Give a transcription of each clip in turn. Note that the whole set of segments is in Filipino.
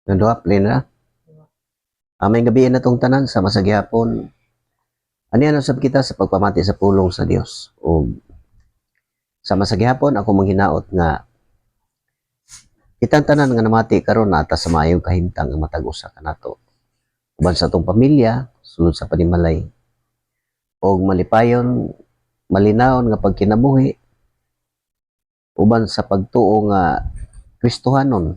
Naduha, plain na. May gabi na tong tanan sa masagyapon. Ano yan usab kita sa pagpamati sa pulong sa Dios. O sa masagyapon ako manghinaot nga kitang tanan nga namati karon na ata sa maayong kahimtang nga matag usa kanato. Uban sa atong pamilya, sulod sa panimalay. Og malipayon, malinawon nga pagkinabuhi. Uban sa pagtuo nga Kristohanon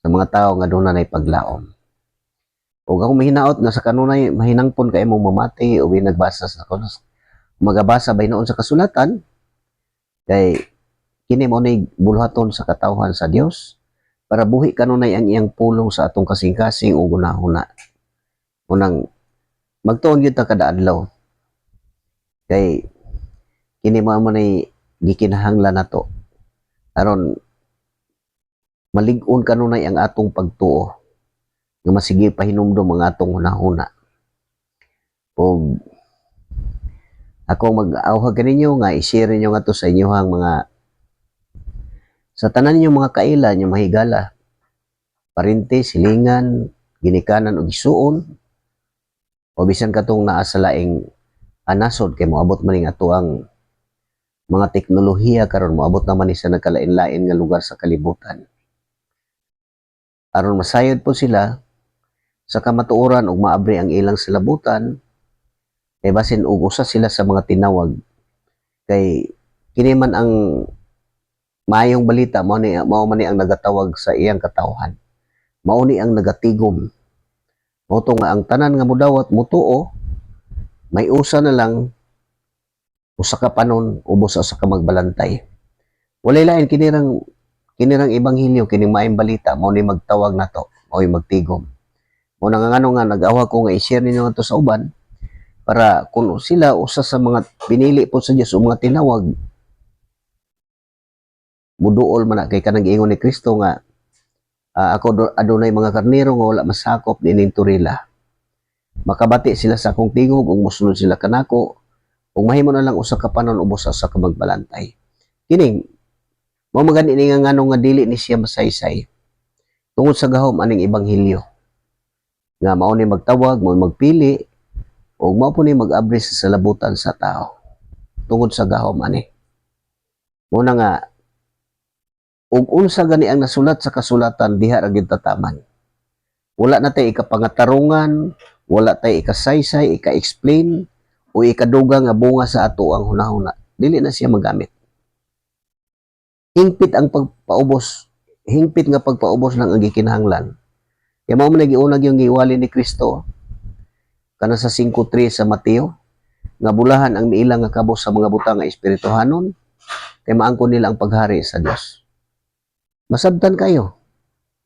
sa mga tao nga doon na paglaom. O ako mahinaot nga sa kanunay mahinangpon kay mong mamati o nagbasa sa magabasa bay noon sa kasulatan kay kini mo nay bulhaton sa katawhan sa Dios para buhi kanunay ang iyang pulong sa atong kasing-kasing ug hunahuna. Unang magtuon gyud ta kada adlaw kay kini mo nay gikinahanglan nato aron malig-on kanunay ang atong pagtuo nga masigi pahinumdom ang atong hunahuna. O ako mag-awhag kaninyo nga i-share ninyo nga to sa inyohang mga sa tanan ninyo mga kaila nyo mahigala, parente, silingan, ginikanan o gisuon o bisan katong naa sa laing anasod kay moabot man ning ato ang mga teknolohiya karon moabot naman ni sa nagkalain-lain nga lugar sa kalibutan. Aron masayod po sila sa kamatuoran ug maabri ang ilang salabutan kay basin og usa sila sa mga tinawag kay kini man ang maayong balita mao man ni ang nagatawag sa iyang katawhan, mao ni ang nagatigom mao to nga ang tanan nga mudawat mutuo may usa na lang usa ka panon ubos sa ka magbalantay. Walay lain kinirang ebanghelyo kining maayong balita mao ni magtawag nato mao magtigom. Mo nangangano nga nag-awa ko nga i-share ninyo nga to sa uban para kung sila usa sa mga pinili po sa Dios o mga tinawag muduol man na kay kanang giingon ni Kristo nga ako adunay mga karnero nga wala masakop dining turila. Makabati sila sa akong tingog ug mosunod sila kanako ug mahimo na lang usa ka panon ubos sa ka magbalantay. Kining mao magani ni nga ngano nga dili ni siya masaysay tungod sa gahom aning ebanghelyo nga mao ni magtawag, mao magpili o mao po ni mag-abri sa salabutan sa tao tungod sa gahom ani. Muna nga ug unsa gani ang nasulat sa kasulatan diha ra gyud tataman. Wala na tay ikapangatarungan, wala tay ikasaysay, ika-explain o ikaduga nga bunga sa ato ang hunahuna. Dili na siya magamit. Hingpit ang pagpaubos, hingpit nga pagpaubos lang ang gikinahanglan. Kaya mao man giunag yung giwali ni Kristo kana sa 5:3 sa Mateo nga bulahan ang miilang nga kabos sa mga butang nga espirituhanon kay maangkon nila ang paghari sa Dios. Masabtan kayo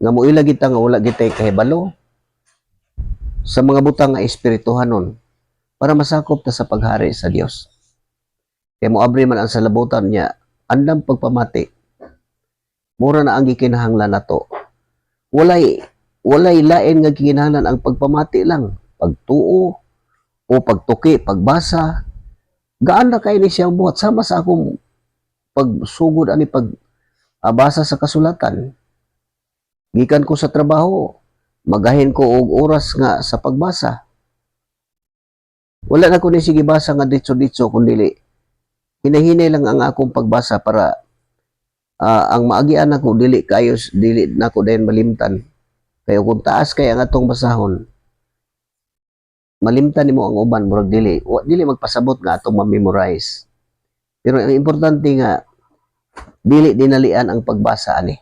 nga moila kita nga wala gitay kahibalo sa mga butang nga espirituhanon para masakop ta sa paghari sa Dios. Kay moabri man ang salabutan niya andam pagpamati. Mura na ang gikinahanglan nato. Walay lain nga gikinahanglan ang pagpamati lang, pagtuo o pagtuki, pagbasa. Gaan na kay ni siyang buhat sama sa akong pagsugod ani pagbasa sa kasulatan. Gikan ko sa trabaho, magahin ko og oras nga sa pagbasa. Wala na ko ni sige basa nga ditso-ditso kundi hinahinay lang ang akong pagbasa para ang maagian ako dili nako dayon malimtan. Kaya kung taas kay ang atong basahon, malimtan nimo ang uban murag dili magpasabot nga atong ma-memorize. Pero ang importante nga dili dinalian ang pagbasa ani.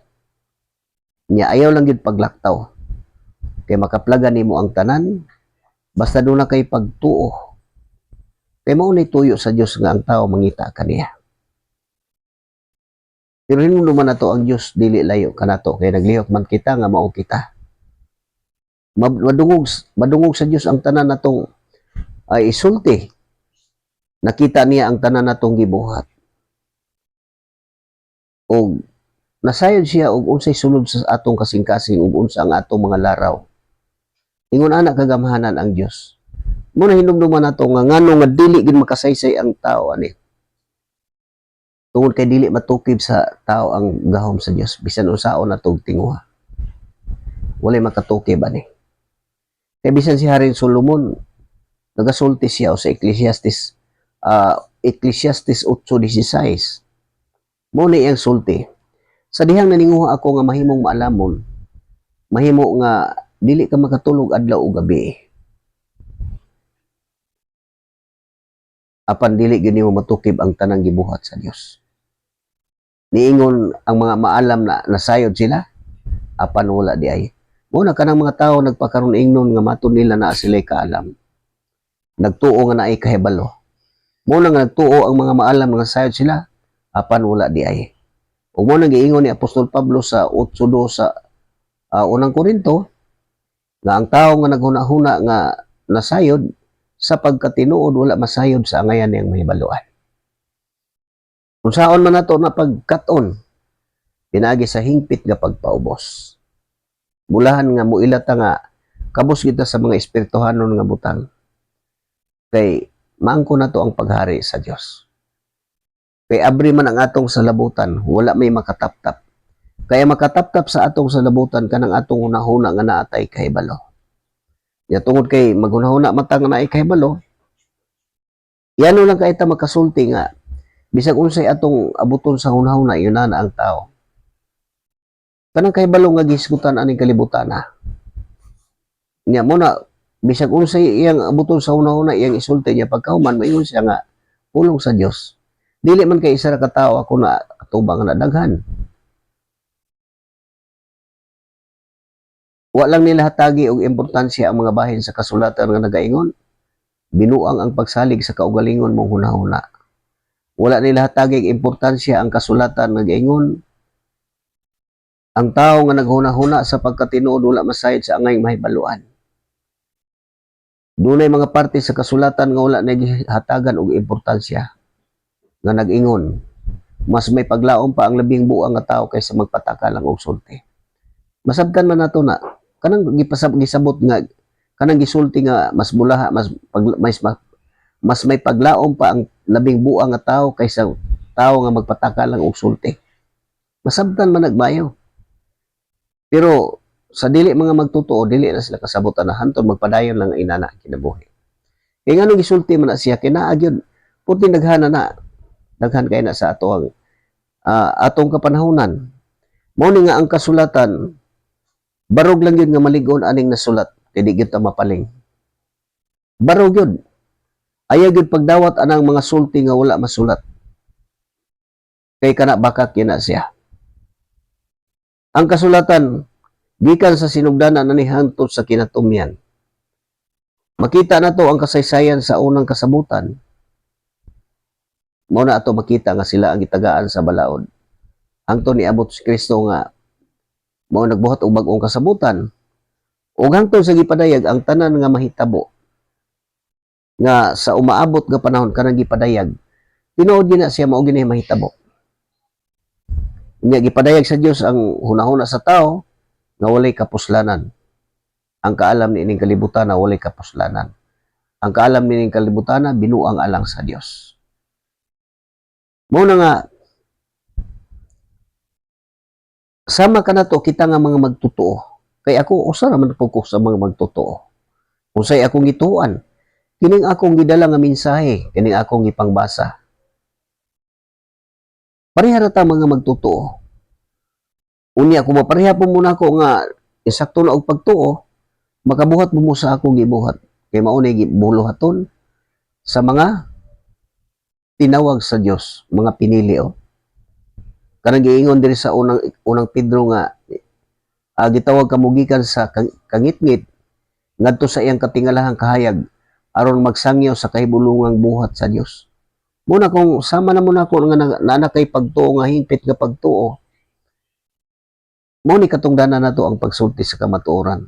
Nya ayaw lang gyud paglaktaw. Kay makaplagan nimo ang tanan basta doon na kay pagtuo. Kay mao ni tuyo sa Dios nga ang tao mangita kaniya. Pero hinungdo man nato ang Dios dili layo kanato kay naglihok man kita nga mao kita. Madungog sa Dios ang tanan natong ay isulti. Nakita niya ang tanan natong gibuhat. O nasayod siya og unsay sulod sa atong kasing-kasing ug unsa ang atong mga laraw. Ingon ana kagamhanan ang Dios. Muna hinumduman nato nga ngano nga dili gid makasaysay ang tao ani. Tungod kay dili matukib sa tao ang gahom sa Dios bisan unsaon natong tinguha. walay makatuki ba ni. Kaya bisan si Haring Solomon, nagasulti siya o sa Ecclesiastes 8:16. Muna iyang sulti. Sa dihang naninguha ako nga mahimong maalamon, mahimo nga dili ka makatulog adlaw o gabi. Apan dili gyud nimo matukib ang tanang gibuhat sa Dios. Niingon ang mga maalam na nasayod sila, apan wala di ay. Muna kanang mga tao nagpakaroon ingnon nga matud nila na sila'y kaalam. Nagtuo nga naay kahibalo. Muna nga nagtuo ang mga maalam nga sayod sila, apan wala di ay. Ug mo nang giingon ni Apostol Pablo sa 8:2 sa unang Korinto, nga ang tao nga naghuna-huna nga nasayod, sa pagkatinuod wala masayod sa angayan niyang mahibaluan. Kung saon man nato na pagkaton, pinagi sa hingpit nga pagpaubos. Bulahan nga muilata nga kabus kita sa mga espirituhanon nga butang. Kay maangko na to ang paghari sa Dios. Kay abri man ang atong salabutan, wala may makataptap. Kaya makataptap sa atong salabutan kanang atong hunahuna nga naatay kahibalo. Ya tungod kay maghunahuna mata nga naay kahibalo, yano lang kaita makasulti nga bisag unsay atong abuton sa hunahuna yun na ang tao. Kanang kahibalo nga gisgutan aning kalibutan na. Nya mo na bisag unsay iyang abuton sa hunahuna iyang isulti niya pagkahuman mayon siya nga pulong sa Dios. Dili man kay isa ra ka tawo ako na atubang nga daghan. Wa lang nila hatagi og importansya ang mga bahin sa kasulatan nga nagaingon. Binuang ang pagsalig sa kaugalingon mong hunahuna. Wala nila hatagi og importansya ang kasulatan nga gaingon. Ang tao nga naghuna-huna sa pagkatinuod wala masayod sa angay mahibaluan. Dunay mga parte sa kasulatan nga wala nagihatagan og importansya nga nag-ingon. Mas may paglaom pa ang labing buang nga tao kaysa magpataka lang og sulti. Masabtan man nato na kanang gisabot nga kanang gisulti nga mas bulaha mas may paglaom pa ang labing buang nga tao kaysa tao nga magpataka lang og sulti. Masabtan man nagbayo. Pero sa dili mga magtotoo dili na sila kasabutan na hantud magpadayon lang ang inana kinabuhi. Kay nganong gisulti man na siya kinaa gyud puti daghan kay na sa ato ang atong kapanahonan. Mao ni nga ang kasulatan barog lang yun nga maligon aning nasulat kay di gyud ta mapaling. Barog yun. Ayaw yun pagdawat anang mga sulti nga wala masulat. Kay kana bakak yun na siya. Ang kasulatan gikan sa sinugdanan ani hangtod sa kinatumyan. Makita na to ang kasaysayan sa unang kasabutan. Mao na ato makita nga sila ang gitagaan sa balaod. Hangtod niabot si Kristo nga mao nagbuhat og bag-ong kasabutan ug hangtod sa gipadayag ang tanan nga mahitabo nga sa umaabot nga panahon kanang gipadayag tinuod gina siya mao gini mahitabo. Nya gipadayag sa Dios ang hunahuna sa tao nga walay kapuslanan. Ang kaalam niining kalibutan na walay kapuslanan. Ang kaalam niining kalibutan na binuang alang sa Dios. Mao na nga sama ka na to kita nga mga magtotoo. Kay ako usa ra man focus sa mga magtotoo. Unsay akong gituan, kining akong gidala nga mensahe, kining akong gipangbasa. Pareha ra ta mga magtotoo. Unya ako mapareha po muna ako nga isakto na og pagtuo, makabuhat mo sa akong gibuhat. Kay mao nay gibuluhaton sa mga tinawag sa Dios, mga pinili o. Kanang giingon diri sa unang Pedro nga gitawag kamugikan sa kangitngit ngadto sa iyang katingalahang kahayag aron magsangyaw sa kahibulungang buhat sa Dios. Muna kung sama na muna ako nga nanakay pagtuo nga hingpit nga pagtuo. Mao ni katungdanan nato ang pagsulti sa kamatuoran.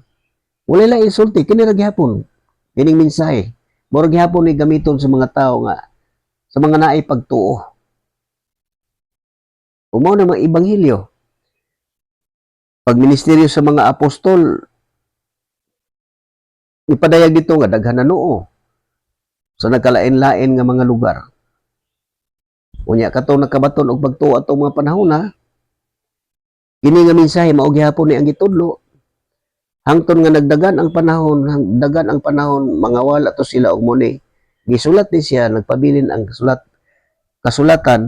Wala lang insulti kini ra gihapon. Kining mensahe mao ra gihapon ni gamiton sa mga tao nga sa mga naay pagtuo. Mao na mga ebanghelyo. Pagministeryo sa mga apostol, ipadayag dito nga daghan na noo sa nagkalain-lain nga mga lugar. Unya katong nakabaton og pagtuo atong mga panahon na, kini nga mensahe mao gihapon ni ang gitudlo. Hangtod nga nagdagan ang panahon, mga wala to sila og muni. Gisulat ni siya, nagpabilin ang kasulatan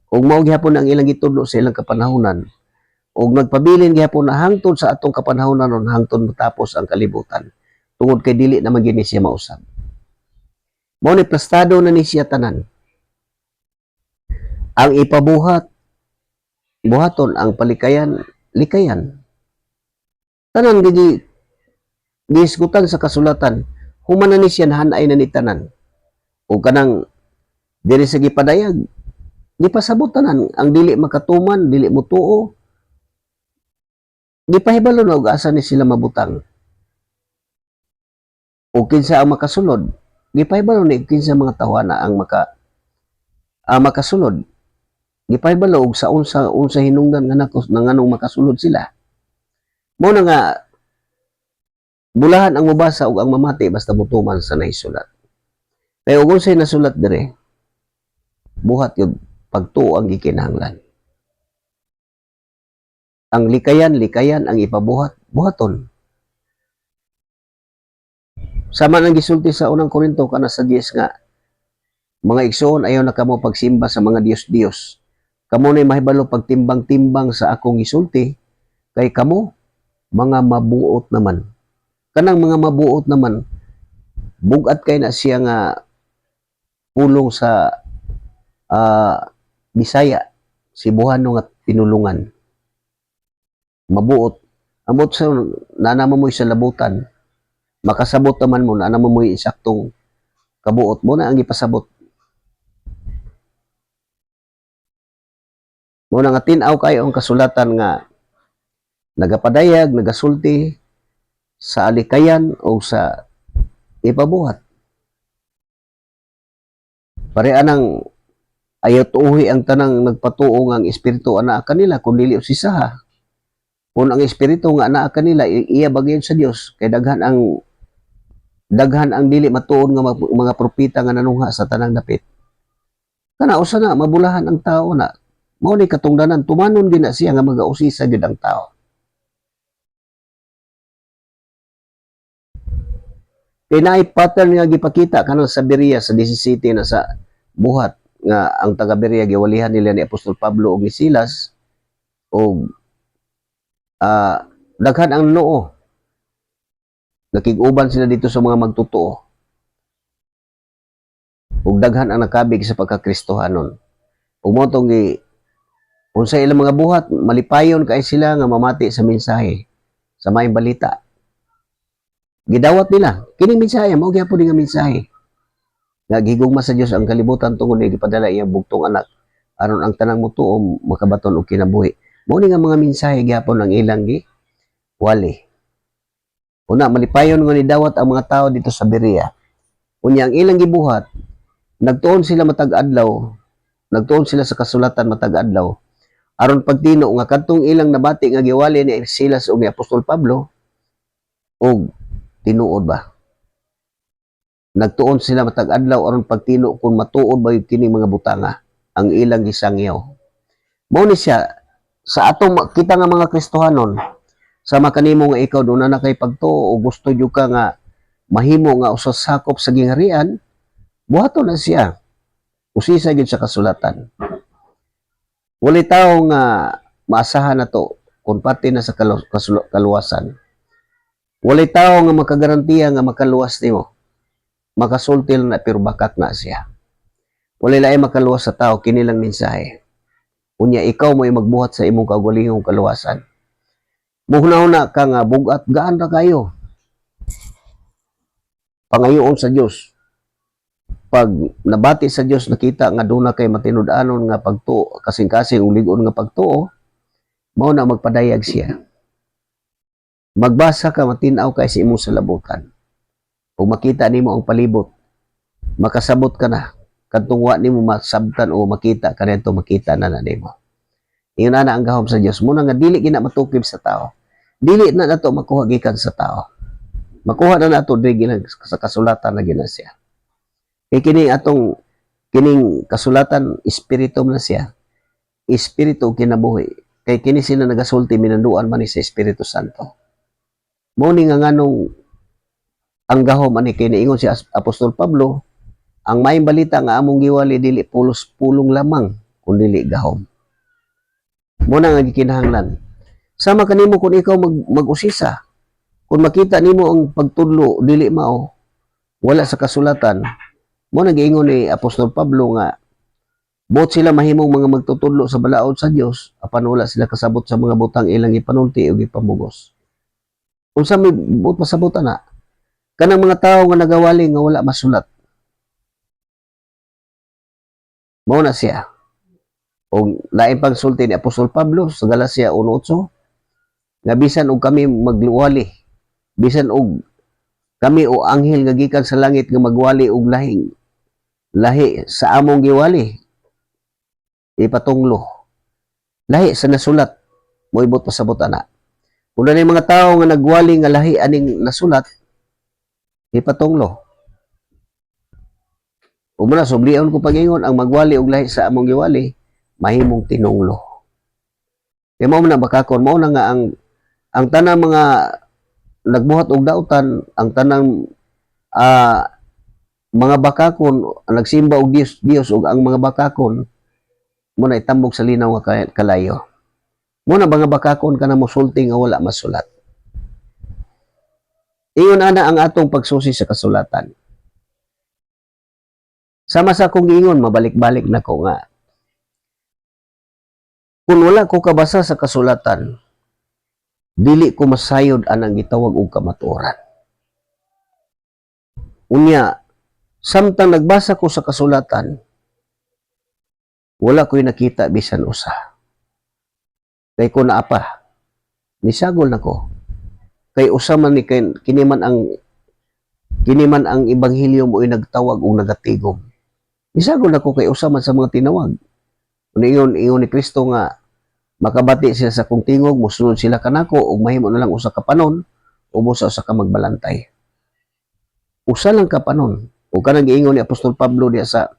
ug mao gihapon ang ilang gitudlo sa ilang kapanahonan. Ug nagpabilin gihapon na hangtod sa atong kapanahonan ron hangtod matapos ang kalibutan. Tungod kay dili na man gini siya mausab. Mao ni plastado na ni siya tanan. Ang ipabuhat, buhaton ang palikayan, likayan. Tanan giisgutan sa kasulatan, human na ni siya nahanay na ni tanan. O kanang diri sa gipadayag, gipasabot tanan ang dili makatuman, dili mutuo. Gipahibalo na og asa ni sila mabutang. O kinsa ang makasulod, gipahibalo ni kinsa mga tawana ang makasulod. Gipahibalo og sa unsa hinungdan nga nganong makasulod sila. Mao na nga bulahan ang mabasa ug ang mamati basta mutuman sa naisulat. Kaya ug unsay nasulat dire, buhat yun pagtuo ang gikinahanglan. Ang likayan, ang ipabuhat, buhaton. Sama nang gisulti sa unang Korinto kana sa 10 nga, mga igsoon ayaw na kamo pagsimba sa mga Diyos-Diyos. Kamo na mahibalo pagtimbang-timbang sa akong gisulti, kay kamo, mga mabuot naman. Kanang mga mabuot naman, bugat kay na siya nga pulong sa Bisaya, Cebuano nga pinulungan. Mabuot. Amot sa nanamoy sa labutan, makasabot naman mo, nanamoy isaktong kabuot mo na ang ipasabot. Mo na nga tinaw kayo ang kasulatan nga nagapadayag, nagasulti sa alikayan o sa ipabuhat. Pareha nang ayaw tuuhi ang tanang nagpatuo nga ang espiritu ana kanila kung dili usisaha. Kung ang espiritu nga ana kanila iya bagay sa Dios kay daghan ang dili matuon nga mga propeta nga nanungha sa tanang dapit. Kana usa na mabulahan ang tao na mao ni katungdanan tumanon din na siya nga magausisa gyud ang tao. Kay naay pattern nga gipakita kanang sa Berea sa 17 na sa buhat nga ang taga Berea giwalihan nila ni Apostol Pablo ug ni Silas ug daghan ang noo. Nakig-uban sila dito sa mga magtotoo. Ug daghan ang nakabig sa pagkakristohanon. Ug mo tong unsay ilang mga buhat malipayon kay sila nga mamati sa mensahe sa maayong balita. Gidawat nila kining mensahe mao gyapon nga mensahe. Nga gigugma sa Dios ang kalibutan tungod ni gipadala iyang bugtong anak aron ang tanang mutuo makabaton og kinabuhi. Mao ni nga mga mensahe gyapon ang ilang wali. Una malipayon nga ni dawat ang mga tao dito sa Berea. Unya ang ilang gibuhat nagtuon sila matag adlaw, nagtuon sila sa kasulatan matag adlaw aron pagtino nga kadtong ilang nabati nga giwali ni Silas ug ni Apostol Pablo og tinuod ba. Nagtuon sila matag adlaw aron pagtino kung matuod ba kini mga butanga ang ilang gisangyaw. Mao ni siya sa atong kita nga mga Kristohanon sa makanimo nga ikaw doon na kay pagtuo o gusto jud ka nga mahimo nga usa sakop sa gingharian, buhaton na siya. Usisa gyud sa kasulatan. Walay tawo nga maasahan na to kung pati na sa kaluwasan. Walay tawo nga makagarantiya nga makaluwas nimo. Makasulti na pero bakat na siya. Walay lain makaluwas sa tao kini lang mensahe. Unya ikaw mo magbuhat sa imong kaugalingong kaluwasan. Muhuna-una ka nga bugat gaan ra kayo. Pangayoon sa Dios. Pag nabati sa Dios nakita nga duna kay matinud-anon nga pagtuo kasing-kasing ulig-on nga pagtuo, mao na magpadayag siya. Magbasa ka matinaw kay sa imong salabutan. Kung makita nimo ang palibot, makasabot ka na. Kadtong wa nimo masabtan o makita kadto makita na nimo. Iyon na ang gahom sa Dios. Muna nga dili gina matukib sa tao. Dili na nato makuha gikan sa tao. Makuha na nato diri sa kasulatan na gina siya. Kay kining kasulatan espiritu na siya. Espiritu kinabuhi. Kay kini sila nagasulti minanduan man ni sa Espiritu Santo. Mao ni nga nganong ang gahom ani kay niingon si Apostol Pablo, ang maayong balita nga among giwali dili pulos pulong lamang kun dili gahom. Mo na nga gikinahanglan. Sama kanimo kung ikaw mag-usisa. Kung makita nimo ang pagtudlo dili mao, wala sa kasulatan, mo na giingon ni Apostol Pablo nga buot sila mahimong mga magtutudlo sa balaod sa Dios apan wala sila kasabot sa mga butang ilang ipanulti ug ipamugos. Unsa may buot pasabot ana? Kanang mga tawo nga nagawali nga wala masulat. Mao na siya. O lain pang sulti ni Apostol Pablo sa Galacia 1:8 nga bisan og kami magluwali, bisan og kami o anghel nga gikan sa langit nga magwali og lahi sa among giwali ipatunglo. Lahi sa nasulat mo ibot pasabot ana. Kung na mga tawo nga nagwali nga lahi aning nasulat ipatunglo. Umuna sublion ko pagingon ang magwali og lahi sa among giwali mahimong tinunglo. Kaya mao na bakakon mao na nga ang tanang mga nagbuhat og dautan, ang tanang mga bakakon nagsimba og Dios ug ang mga bakakon mo na itambok sa linaw nga kalayo. Mo na mga bakakon kana mosulti nga wala masulat. Iyon ana ang atong pagsusi sa kasulatan. Sama sa akong giingon mabalik-balik na ko nga kung wala ko kabasa sa kasulatan, dili ko masayod anang gitawag og kamatuoran. Unya, samtang nagbasa ko sa kasulatan, wala ko'y nakita bisan usa. Kay ko na apa, nisagol na ko. Kay usa man ni kini man ang ebanghelyo mo ay nagtawag o nagatigom. Nisagol na ko kay usa man sa mga tinawag. Kung ingon ni Kristo nga makabati sila sa kong tingog, musunod sila kanako ug mahimo na lang usa ka panon o usa ka magbalantay. Usa lang ka panon. O kanang giingon ni Apostol Pablo diya sa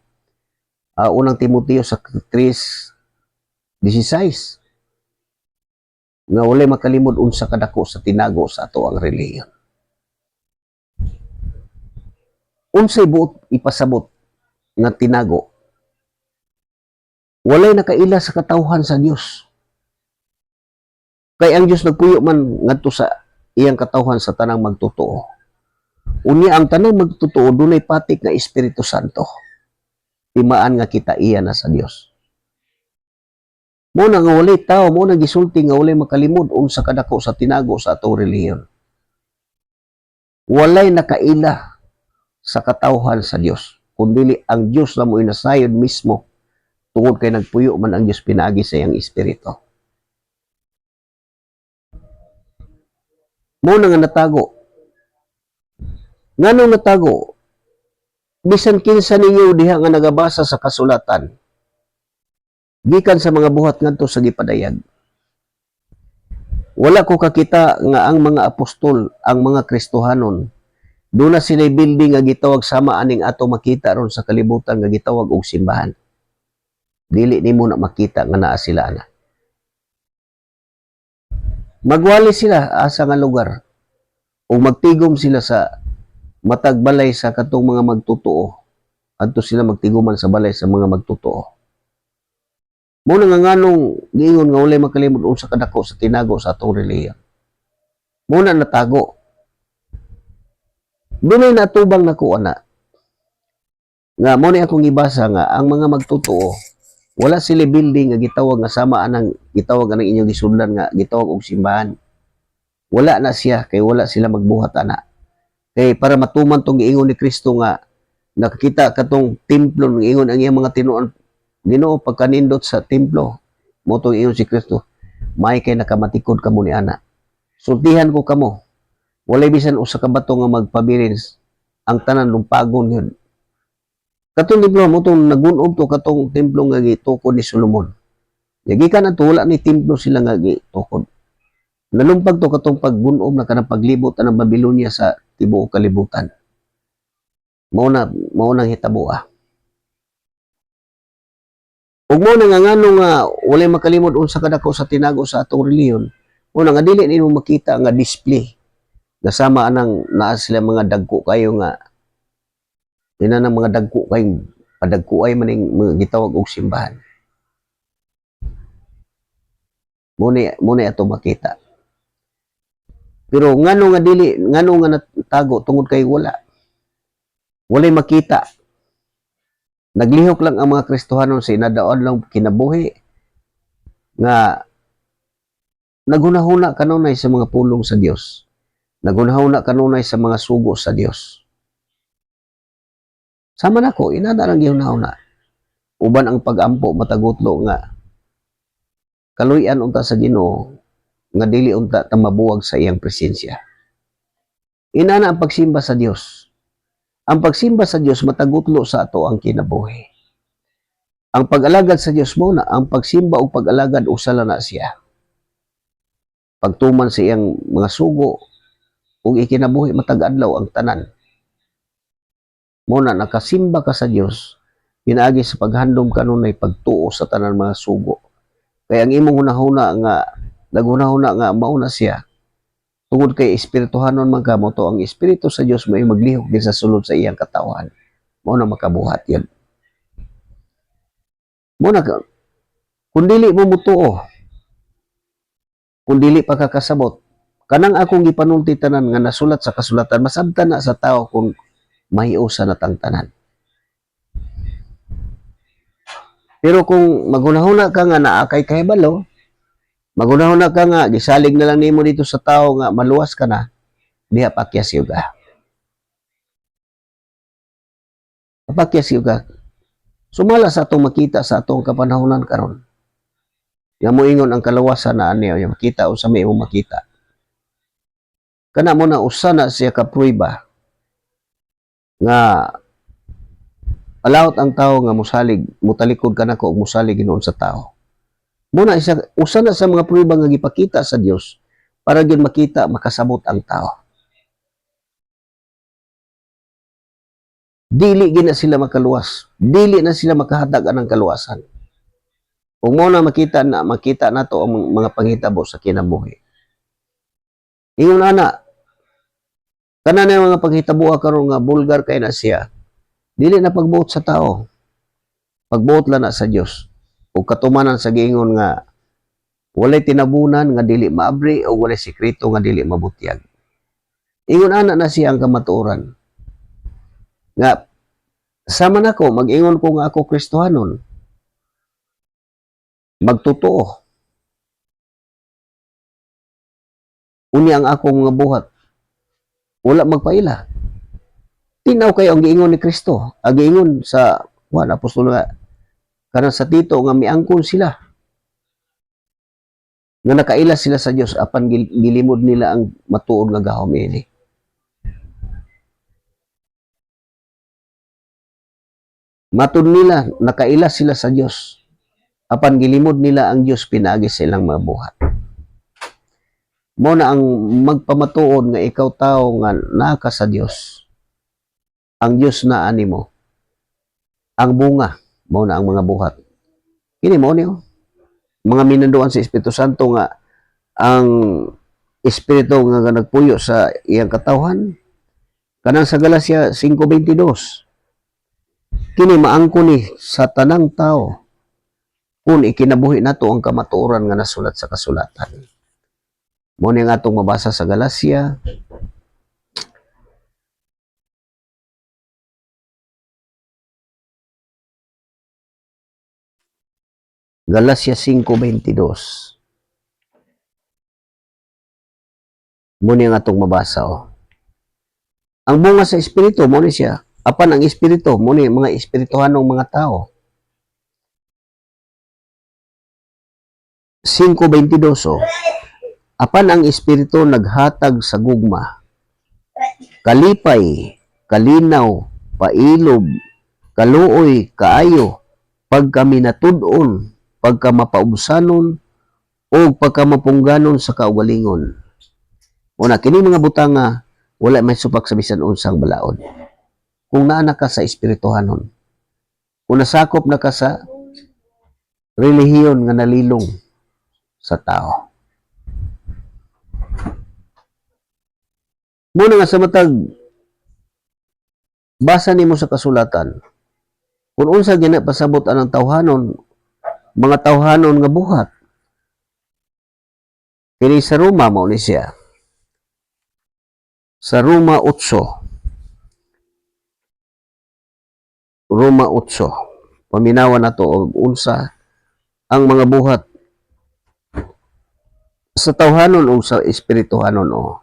unang Timoteo sa 3:16 nga walay makalimod unsa kadako sa tinago sa ato ang relihiyon. Unsay buot ipasabot nga tinago? Walay nakaila sa katawhan sa Dios. Kay ang Dios nagpuyo man ngadto sa iyang katawhan sa tanang magtotoo. Unya ang tanang magtotoo dunay patik nga Espiritu Santo. Timaan nga kita iya na sa Dios. Mo na nga walay tao, mo na gisulti nga walay makalimod unsa kadako sa tinago sa atong relihiyon. Walay nakaila sa katawhan sa Dios, kundi ang Dios na mo inasayod mismo tungod kay nagpuyo man ang Dios pinaagi sa iyang espiritu. Mo na nga natago. Nganong natago? Bisan kinsa ninyo diha nga nagabasa sa kasulatan, gikan sa mga buhat ngadto sa gipadayag. Wala ko kakita nga ang mga apostol, ang mga Kristohanon, doon na sila building nga gitawag sama aning ato makita ron sa kalibutan nga gitawag og simbahan. Dili nimo na makita nga naa sila ana. Magwali sila asa nga lugar o magtigom sila sa matag balay sa katong mga magtotoo. Adto sila magtiguman sa balay sa mga magtotoo. Mo na nga nganong giingon nga walay makalimod unsa kadako sa tinago sa atong relihiyon. Mo na natago. Dunay natubang nako ana. Nga mo ni akong ibasa nga ang mga magtotoo wala sila building nga gitawag nga sama anang gitawag anang inyong gisundan nga gitawag og simbahan. Wala na siya kay wala sila magbuhat ana. Kay para matuman tong giingon ni Kristo nga nakakita katong templo ng ingon ang iyang mga tinuon Ginoo pagkanindot sa templo mo tong ingon si Kristo may kay nakamatikod kamo ni ana. Sultihan ko kamo. Walay bisan usa ka bato nga magpabilin ang tanan lumpagon yun. Katong templo mo tong nagunob to katong templo nga gitukod ni Solomon. Gikan ato wala ni templo sila nga gitukod. Nalumpag to katong paggunob na kanang paglibot ang Babylonia sa tibuok kalibutan. Mao nang hitabo. Ug mo na nga ngano nga walay makalimod unsa kadako sa tinago sa atong relihiyon. Una nga dili nimo makita nga display Kasama anang naa sila mga dagko kayo nga ina ng mga dagko kay padagko ay maning mga gitawag og simbahan. Muna ato makita. Pero ngano nga natago tungod kay walay makita. Naglihok lang ang mga Kristohanon sa inadaon lang kinabuhi nga naghunahuna kanunay sa mga pulong sa Dios. Naghunahuna kanunay sa mga sugo sa Dios. Sama nako inana lang gihunahuna. Uban ang pag-ampo matagutlo nga kaluy-an unta sa Ginoo nga dili unta ta mabuwag sa iyang presensya. Inana ang pagsimba sa Dios. Ang pagsimba sa Dios matagutlo sa ato ang kinabuhi. Ang pag-alagad sa Dios mo na ang pagsimba o pag-alagad usala na siya. Pagtuman sa iyang mga sugo ug ikinabuhi matag adlaw ang tanan. Muna nakasimba ka sa Dios pinaagi sa paghandom kanunay pagtuo sa tanan mga sugo. Kaya ang imong hunahuna nga naghunahuna nga mauna siya tungod kay espirituhanon man kamo to ang espiritu sa Dios may maglihok din sa sulod sa iyang katawan. Mao na makabuhat yan. Muna ka kun dili mo mutuo kung dili pa kakasabot kanang akong gipanulti tanan nga nasulat sa kasulatan masabtan na sa tao kung mahiusa na tang tanan. Pero kung maghunahuna ka nga naa kay kahibalo, maghunahuna ka nga gisalig na lang nimo dito sa tao nga maluwas ka na, diha pakyas yuga. Pakyas yuga. Sumala sa atong makita sa atong kapanahonan karon. Nga moingon ang kalawasan na aniya, yung makita o sa may imong makita. Kana mo na usa na siya ka prueba nga alawt ang tao nga musalig, mutalikod ka na ko og musalig ginoon sa tao. Muna usa na sa mga prueba nga gipakita sa Dios para gyud makita makasabot ang tao. Dili gina sila makaluwas, dili na sila makahatag anang kaluwasan. Kung mo na makita nato ang mga panghitabo sa kinabuhi. Ingon ana, kana na mga panghitabo karon nga bulgar kay na siya. Dili na pagbuot sa tao. Pagbuot lang na sa Dios. O katumanan sa giingon nga walay tinabunan nga dili maabri o walay sikreto nga dili mabutyag. Ingon ana na siya ang kamatuoran. Nga sama nako mag-ingon ko nga ako Kristohanon. Magtotoo. Unya ang akong mga buhat. Wala magpaila. Tinaw kayo ang giingon ni Kristo. Ang giingon sa apostol nga kana sa Tito nga miangkon sila. Nga nakaila sila sa Dios apan gilimod nila ang matuod nga gahom ini. Matud nila nakaila sila sa Dios apan gilimod nila ang Dios pinaagi sa ilang mga buhat. Mo na ang magpamatuod nga ikaw tao nga naka sa Dios. Ang Dios na animo. Ang bunga mo na ang mga buhat. Kini mo niyo. Mga minanduan sa Espiritu Santo nga ang Espiritu nga nagpuyo sa iyang katawhan. Kanang sa Galacia 5:22. Kini maangko ni sa tanang tao kung ikinabuhi nato ang kamatuoran nga nasulat sa kasulatan. Mo ni nga atong mabasa sa Galacia Galacia 5:22. Muna nga itong mabasa. Ang bunga sa Espiritu, muna siya. Apan ang Espiritu, muna mga Espirituhanong mga tao. 5:22. Apan ang Espiritu naghatag sa gugma. Kalipay, kalinaw, pailob, kaluoy, kaayo, pagkaminatud-on, pagkamapaubsanon o pagkamapungganon sa kaugalingon. Una, kini mga butang nga wala may supak sa bisan unsang balaod. Kung naa ka sa espirituhanon, kung nasakop na ka sa relihiyon nga nalilong sa tao. Muna nga sa matag basa nimo sa kasulatan. Kung unsa gina pasabot anang tawhanon, mga tawhanon nga buhat. Kini sa Roma mao ni siya. Sa Roma 8. Roma 8. Paminawan nato og unsa ang mga buhat sa tawhanon o sa espirituhanon o.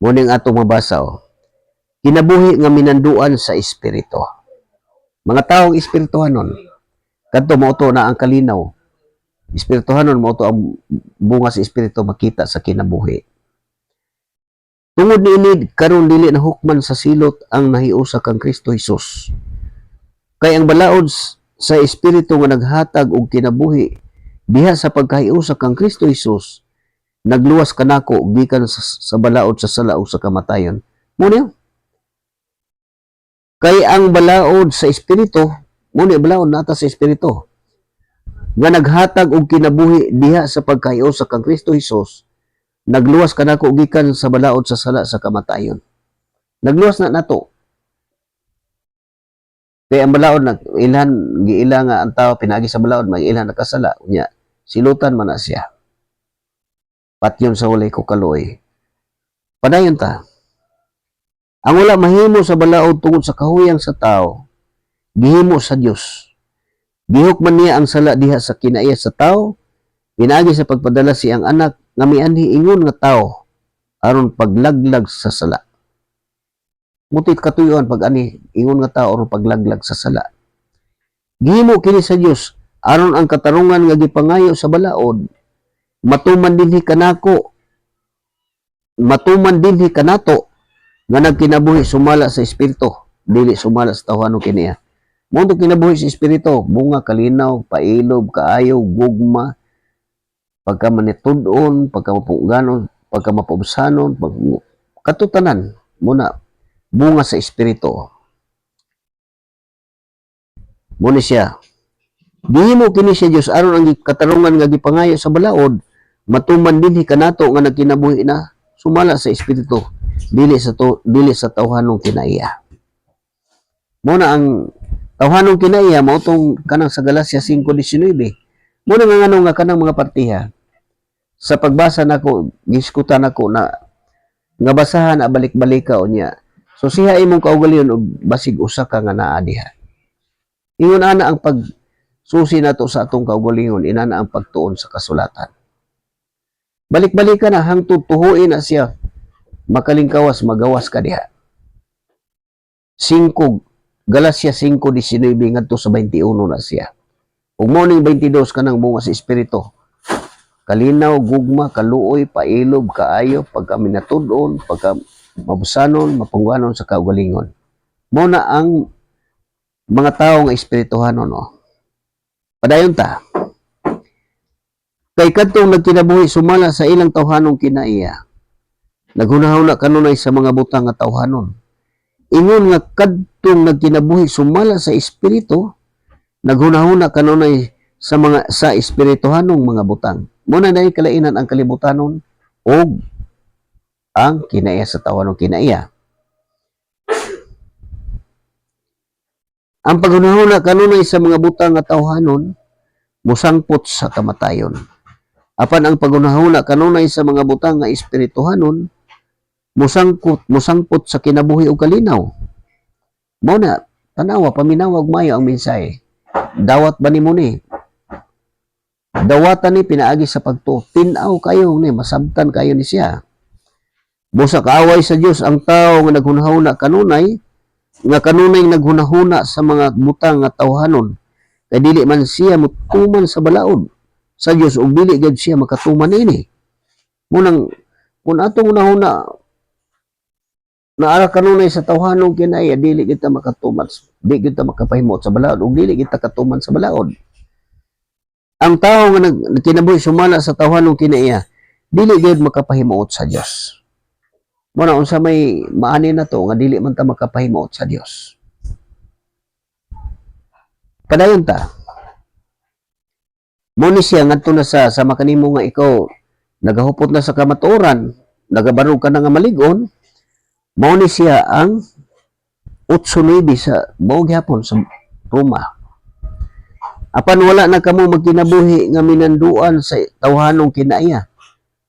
Muning ato mabasa o. Kinabuhi nga minanduan sa espiritu. Mga taong espirituhanon, kadto mao to na ang kalinaw. Espirituhanon mao to ang bunga sa espiritu makita sa kinabuhi. Tungod niini karon dili na hukman sa silot ang nahiusa kang Kristo Jesus. Kay ang balaod sa espiritu nga naghatag og kinabuhi diha sa pagkahiusa kang Kristo Jesus, nagluwas kanako gikan sa balaod sa sala o sa kamatayon. Muna kay ang balaod sa espiritu, muna balaod nata sa espiritu, nga naghatag og kinabuhi diha sa pagkahiusa kang Kristo Jesus, nagluwas kanako gikan sa balaod sa sala sa kamatayon. Nagluwas na nato. Kaya ang balaod giila nga ang tao pinagi sa balaod mag-ilhan nakasala unya silutan man na siya. Patyon sa walay ko kaloy. Padayon ta. Ang wala mahimo sa balaod tungod sa kahuyang sa tao, gihimo sa Dios. Gihukman niya ang sala diha sa kinaiya sa tao, pinagi sa pagpadala siyang anak nga mianhi ingon nga tao aron paglaglag sa sala. Mutit katuyoan pag ani ingon nga tao aron paglaglag sa sala. Gihimo kini sa Dios aron ang katarungan nga gipangayo sa balaod matuman dinhi kanato nga nagkinabuhi sumala sa espiritu, dili sumala sa tawhanon kiniya. Mo kinabuhi sa espiritu, bunga, kalinaw, pailob, kaayo, gugma, pagkamanitudon, pagkamapungganon, pagkamapubsanon, katutanan, muna, bunga sa espiritu. Muna siya. Dihimo kini siya Diyos, aron ang katarungan nga gipangayo sa balaod, matuman dinhi kanato nga nagkinabuhi na, sumala sa espiritu, dili sa tawhanong kinaiya. Muna ang tawhanong kinaiya mao tong kanang sa Galacia 5:19. Muna nga ngano nga kanang mga partiha. Sa pagbasa nako, giskutan nako na nga basahan na balik-balika unya. So siya imong kaugalingon og basig usa ka nga naa diha. Ingon ana ang pagsusi nato sa atong kaugalingon, inana ang pagtuon sa kasulatan. Balik-balika na hangtod tuhuin na siya makalingkawas magawas ka diha. 5 Galacia 5:19 ngadto sa 21 na siya. Ug mo ning 22 kanang bunga sa espiritu. Kalinaw, gugma, kaluoy, pailob, kaayo, pagkaminatud-on, pagkamabusanon, mapungganon sa kaugalingon. Mo na ang mga tawo nga espirituhanon no. Padayon ta. Kay kadtong nagkinabuhi sumala sa ilang tawhanong kinaiya. Naghunahuna kanunay sa mga butang nga tawhanon. Ingon nga kadtong nagkinabuhi sumala sa espiritu, naghunahuna kanunay sa espirituhanong mga butang. Muna na kalainan ang kalibutanon o ang kinaiya sa tawhanong kinaiya. Ang paghunahuna kanunay sa mga butang nga tawhanon, musangpot sa kamatayon. Apan ang paghunahuna kanunay sa mga butang nga espirituhanon, musangpot sa kinabuhi o kalinaw. Muna, tanawa, paminawag mayo ang mensahe. Dawat ba ni mo ni? Dawatan ni pinaagi sa pagtuo. Tinaw kayo ni, masabtan kayo ni siya. Busa kaaway sa Dios ang tao nga naghunahuna kanunay, nga kanunay naghunahuna sa mga butang nga tawhanon. Kay dili man siya mutuman sa balaod sa Dios ug dili gid siya makatuman ini. Munang kun atong unahuna naara kanunay sa tawhanon kinaiya dili kita makatuman, dili kita makapahimot sa balaod ug dili kita katuman sa balaod. Ang tao nga nagkinabuhi sumala sa tawhanon kinaiya dili gid makapahimuot sa Dios. Muna unsa may maani na to nga dili man ta makapahimuot sa Dios. Padayon ta. Mo ni siya ngadto na sa makanimo nga ikaw nagahupot na sa kamatuoran, nagabarog ka na nga maligon, mo ni siya ang 8-9 sa buong gihapon sa Roma. Apan wala na kamo magkinabuhi nga minanduan sa tawhanong kinaiya,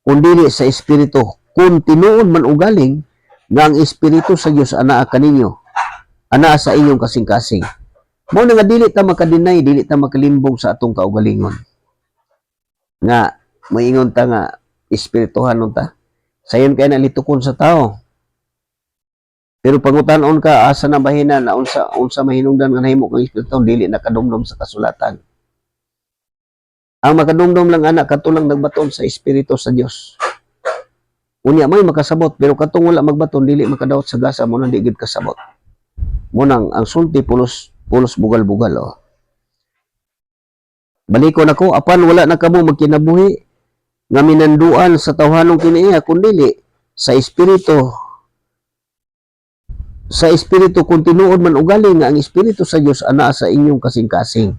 kundili sa espiritu. Kung tinuod man ugaling nga ang espiritu sa Dios anaa kaninyo, anaa sa inyong kasing-kasing. Mao na nga dili ta makadinay, dili ta makalimbong sa atong kaugalingon. Nga moingon ta nga espirituhan nun ta. Sayon kay nalitukon sa tao. Pero pangutan-on ka asa na bahina na unsa mahinungdan nga nahimo kang espiritu dili nakadumdum sa kasulatan. Ang makadumdum lang anak katulang nagbaton sa espiritu sa Dios. Unya may makasabot pero katong wala magbaton dili makadawat sa gasa mo nang digid kasabot. Mo nang ang sulti pulos bugal-bugal oh. Balikon ako apan wala na kamo magkinabuhi nga minanduan sa tawhanong kinaiya kundili sa espiritu. Sa espiritu kung tinuod man ugali nga ang espiritu sa Dios anaa sa inyong kasing-kasing.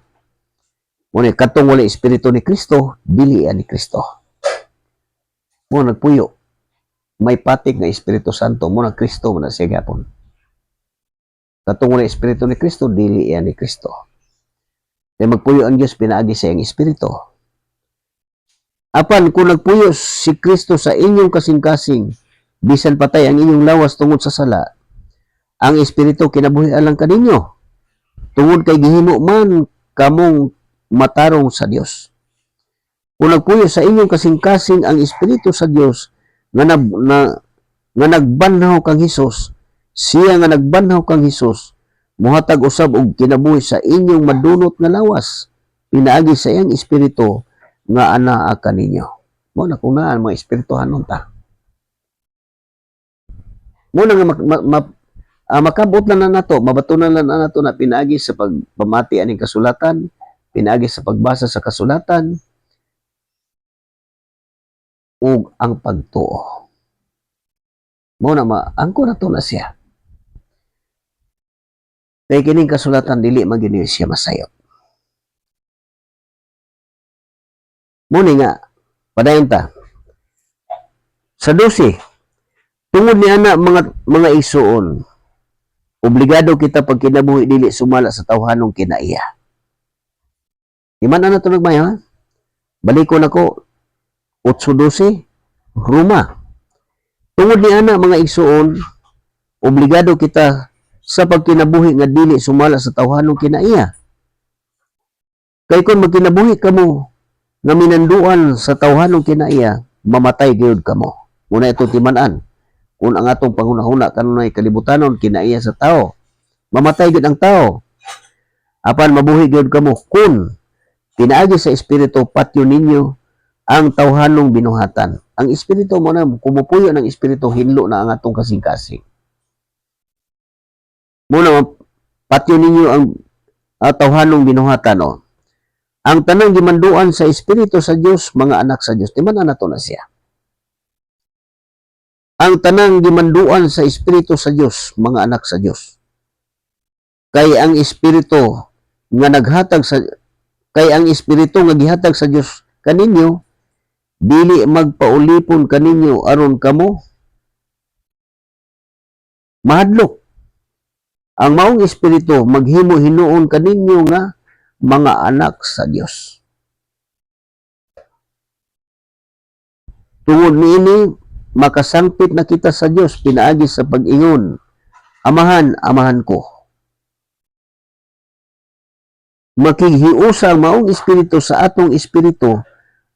Muna katong wala espiritu ni Kristo, dili ni Kristo. Mo nagpuyo. May patik nga Espiritu Santo mo na Kristo mo na siya gapon. Katong wala espiritu ni Kristo, dili ni Kristo. Kaya magpuyo ang Dios pinaagi sa iyang espiritu. Apan kung nagpuyo si Kristo sa inyong kasing-kasing, bisan patay ang inyong lawas tungod sa sala, ang espiritu kinabuhi alang kaninyo. Tungod kay gihimo man kamong matarong sa Dios. Kung nagpuyo sa inyong kasing-kasing ang espiritu sa Dios nga nagbanhaw kang Hesus, siya nga nagbanhaw kang Hesus, muhatag usab og kinabuhi sa inyong madunot nga lawas, pinaagi sa iyang espiritu nga anaa kaninyo. Mo na kung naan mga espirituhan nun ta. Mo na nga makabot na nato, mabatunan na nato na pinaagi sa pagpamati aning kasulatan, pinaagi sa pagbasa sa kasulatan, ug ang pagtuo. Mo na maangko na to na siya. Kay kining kasulatan dili magini siya masayop. Mo ni nga padayon ta. Sa 12, tungod ni ana mga isuon, obligado kita pag kinabuhi dili sumala sa tawhanong kinaiya. Iman na ito nagmayo, ha? Balikon ako, 8:12, Roma. Tungod ni ana mga isuon, obligado kita sa pagkinabuhi nga dili sumala sa tawhanong kinaiya. Kay kung magkinabuhi kamo nga minanduan sa tawhanong kinaiya, mamatay gyud kamo. Muna ito timan-an. Kung ang atong panghuna-huna kanunay kalibutanon kinaiya sa tao, mamatay gyud ang tao. Apan mabuhi gyud kamo kun pinaagi sa espiritu patyo ninyo ang tawhanong binuhatan. Ang espiritu mo na kumupuyo ng espiritu hinlo na ang atong kasing-kasing. Muna patyo ninyo ang tawhanong binuhatan no. Ang tanang gimanduan sa espiritu sa Dios, mga anak sa Dios, timan na to na siya. Ang tanang gimanduan sa espiritu sa Dios, mga anak sa Dios. Kay ang espiritu nga naghatag sa gihatag sa Dios kaninyo, dili magpaulipon kaninyo aron kamo mahadlok. Ang maong espiritu maghimo hinuon kaninyo nga mga anak sa Dios. Tungod niini makasangpit na kita sa Dios pinaagi sa pag-ingon, Amahan, amahan ko. Makighiusa ang maong espiritu sa atong espiritu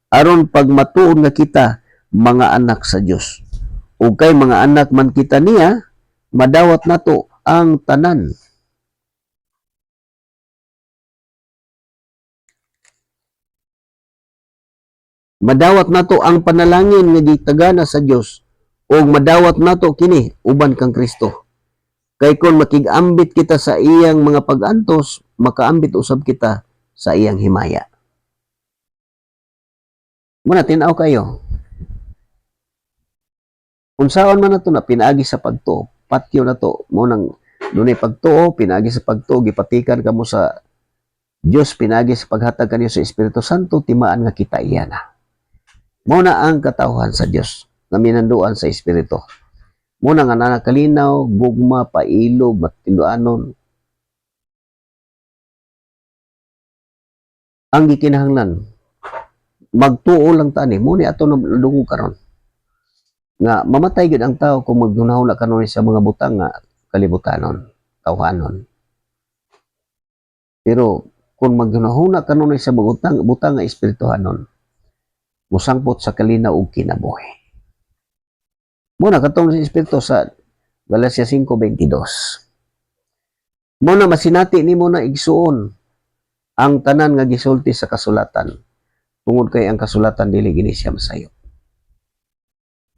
aron pagmatuon nga kita mga anak sa Dios. Ug kay mga anak man kita niya, madawat nato ang tanan. Madawat nato ang panalangin nga gitagana sa Dios ug madawat nato kini uban kang Kristo. Kay kung makigambit kita sa iyang mga pag-antos, makaambit usab kita sa iyang himaya. Muna tinaw kayo. Unsaon man nato na pinaagi sa pagtuo, patyo na to mo nang dunay pagtuo, pinaagi sa pagtuo gipatikan kamo sa Diyos pinagi sa paghatag kaniyo sa Espiritu Santo, timaan nga kita iyan na. Muna ang katawhan sa Diyos na minanduan sa Espiritu. Muna nga nanakalinaw, gugma, pailog, matinduanon. Ang gikinahanglan, magtuo lang tani, muna ato nadungog karon. Nga mamatay gid ang tao kung maghunahuna kanon sa mga butang nga kalibutanon, tawhanon. Pero kung maghunahuna kanon sa mga butang nga espirituhanon, musangpot sa kalinaw ug kinabuhi. Muna katong sa espiritu sa Galacia 5:22. Muna masinati nimo na igsuon ang tanan nga gisulti sa kasulatan. Tungod kay ang kasulatan dili gini siya masayo.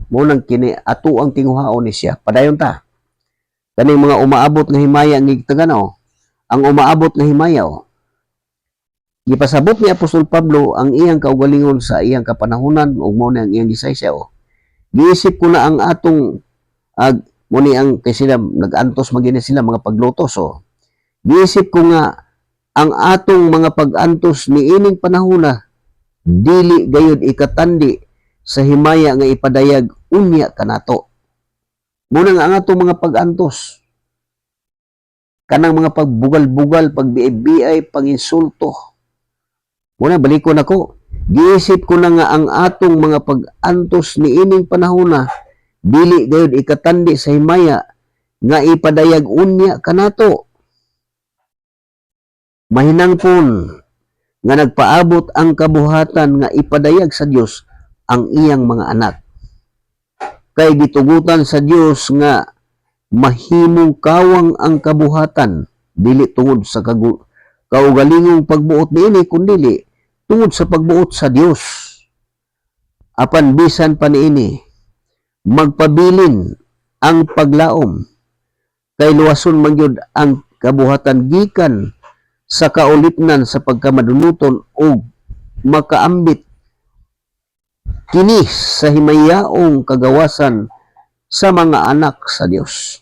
Munang kini ato ang tinguhaon ni siya. Padayon ta. Kaning mga umaabot nga himaya ng Tagano, ang umaabot nga himaya gipasabot ni Apostol Pablo ang iyang kaugalingon sa iyang kapanahunan ug mao ang iyang gisaysaw. Giisip ko na ang atong muni ang kay sila nag-antos magini sila mga pagluto. So giisip ko nga ang atong mga pag-antos ni ining panahona dili gayud ikatandi sa himaya nga ipadayag unya kanato. Muna nga ang atong mga pag-antos, kanang mga pagbugal-bugal, pagbiay-biay, panginsulto. Muna balikon ako, giisip ko na nga ang atong mga pag-antos ni ining panahona dili gayud ikatandi sa himaya nga ipadayag unya kanato. Mahinangpon nga nagpaabot ang kabuhatan nga ipadayag sa Dios ang iyang mga anak. Kay gitugutan sa Dios nga mahimong kawang ang kabuhatan dili tungod sa kaugalingong pagbuot niini kundi tungod sa pagbuot sa Dios. Apan bisan pa niini magpabilin ang paglaom kay luwason man gyud ang kabuhatan gikan sa kaulipnan sa pagkamaduluton o makaambit kini sa himayaong kagawasan sa mga anak sa Dios.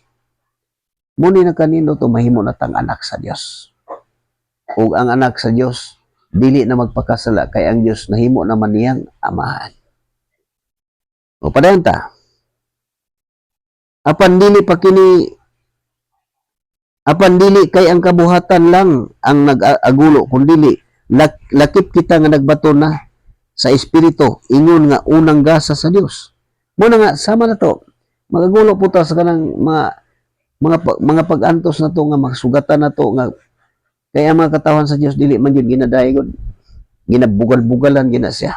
Muni na kanino to mahimo natang anak sa Dios. Ug ang anak sa Dios dili na magpakasala kay ang Dios nahimo naman niyang amahan. O padayon ta. Apan dili kay ang kabuhatan lang ang nag-agulo kundi lakip kita nga nagbato na sa espiritu ingon nga unang gasa sa Dios. Muna nga sama na to. Magagulo po ta sa kanang mga pag-antos na to nga magsugatan na to nga kaya ang mga katawan sa Dios dili man gyud ginadayon, ginabugal-bugalan gina siya.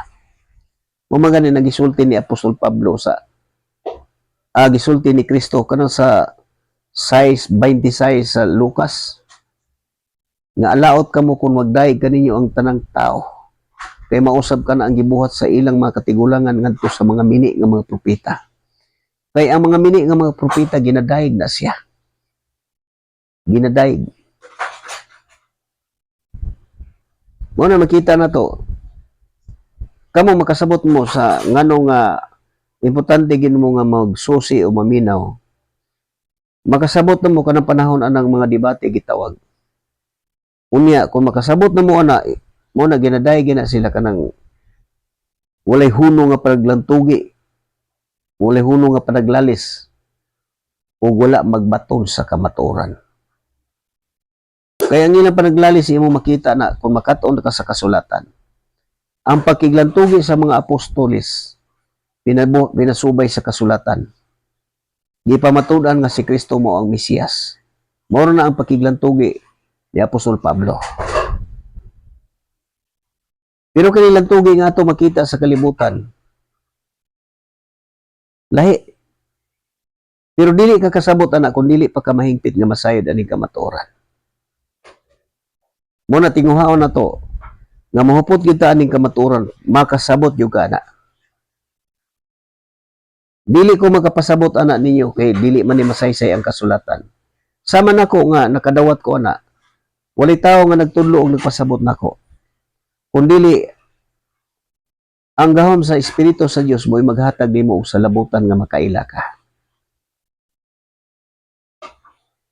Mamagani nagisulti ni Apostol Pablo sa gisulti ni Kristo kanang sa 6:26 sa Lucas nga alaot kamo kung magdaig kaninyo ang tanang tao kay mausab ka na ang gibuhat sa ilang mga katigulangan ngadto sa mga mini nga mga propeta. Kay ang mga mini nga mga propeta ginadaig na siya. Ginadaig. Mo na makita na to. Kamo makasabot mo sa nganong importante gid mo nga magsusi o maminaw. Makasabot na mo kanang panahon anang mga debate gitawag. Unya kung makasabot na mo ana mo na ginaday gina sila kanang walay huno nga panaglantugi, walay huno nga panaglalis, o wala magbaton sa kamatuoran. Kaya ang ilang panaglalis imo makita na kung makatuon ka sa kasulatan. Ang pagkiglantugi sa mga apostolis pinasubay sa kasulatan. Di pa matudan nga si Kristo mo ang Mesiyas. Moro na ang pagkiglantugi ni Apostol Pablo. Pero kanilang tugi nga ito makita sa kalibutan. Lahi. Pero dili ka kasabot anak kung dili pa ka mahingpit nga masayod ani kamatuoran. Muna tinguhaon na to nga mahupot kita aning kamatuoran, makasabot yung ka na. Dili ko makapasabot anak ninyo kay dili man ni masaysay ang kasulatan. Sama nako nga nakadawat ko anak. Walay tao nga nagtudlo og nagpasabot nako. Kundili ang gahom sa Espiritu sa Dios mo'y maghatag nimo og salabutan nga makaila ka.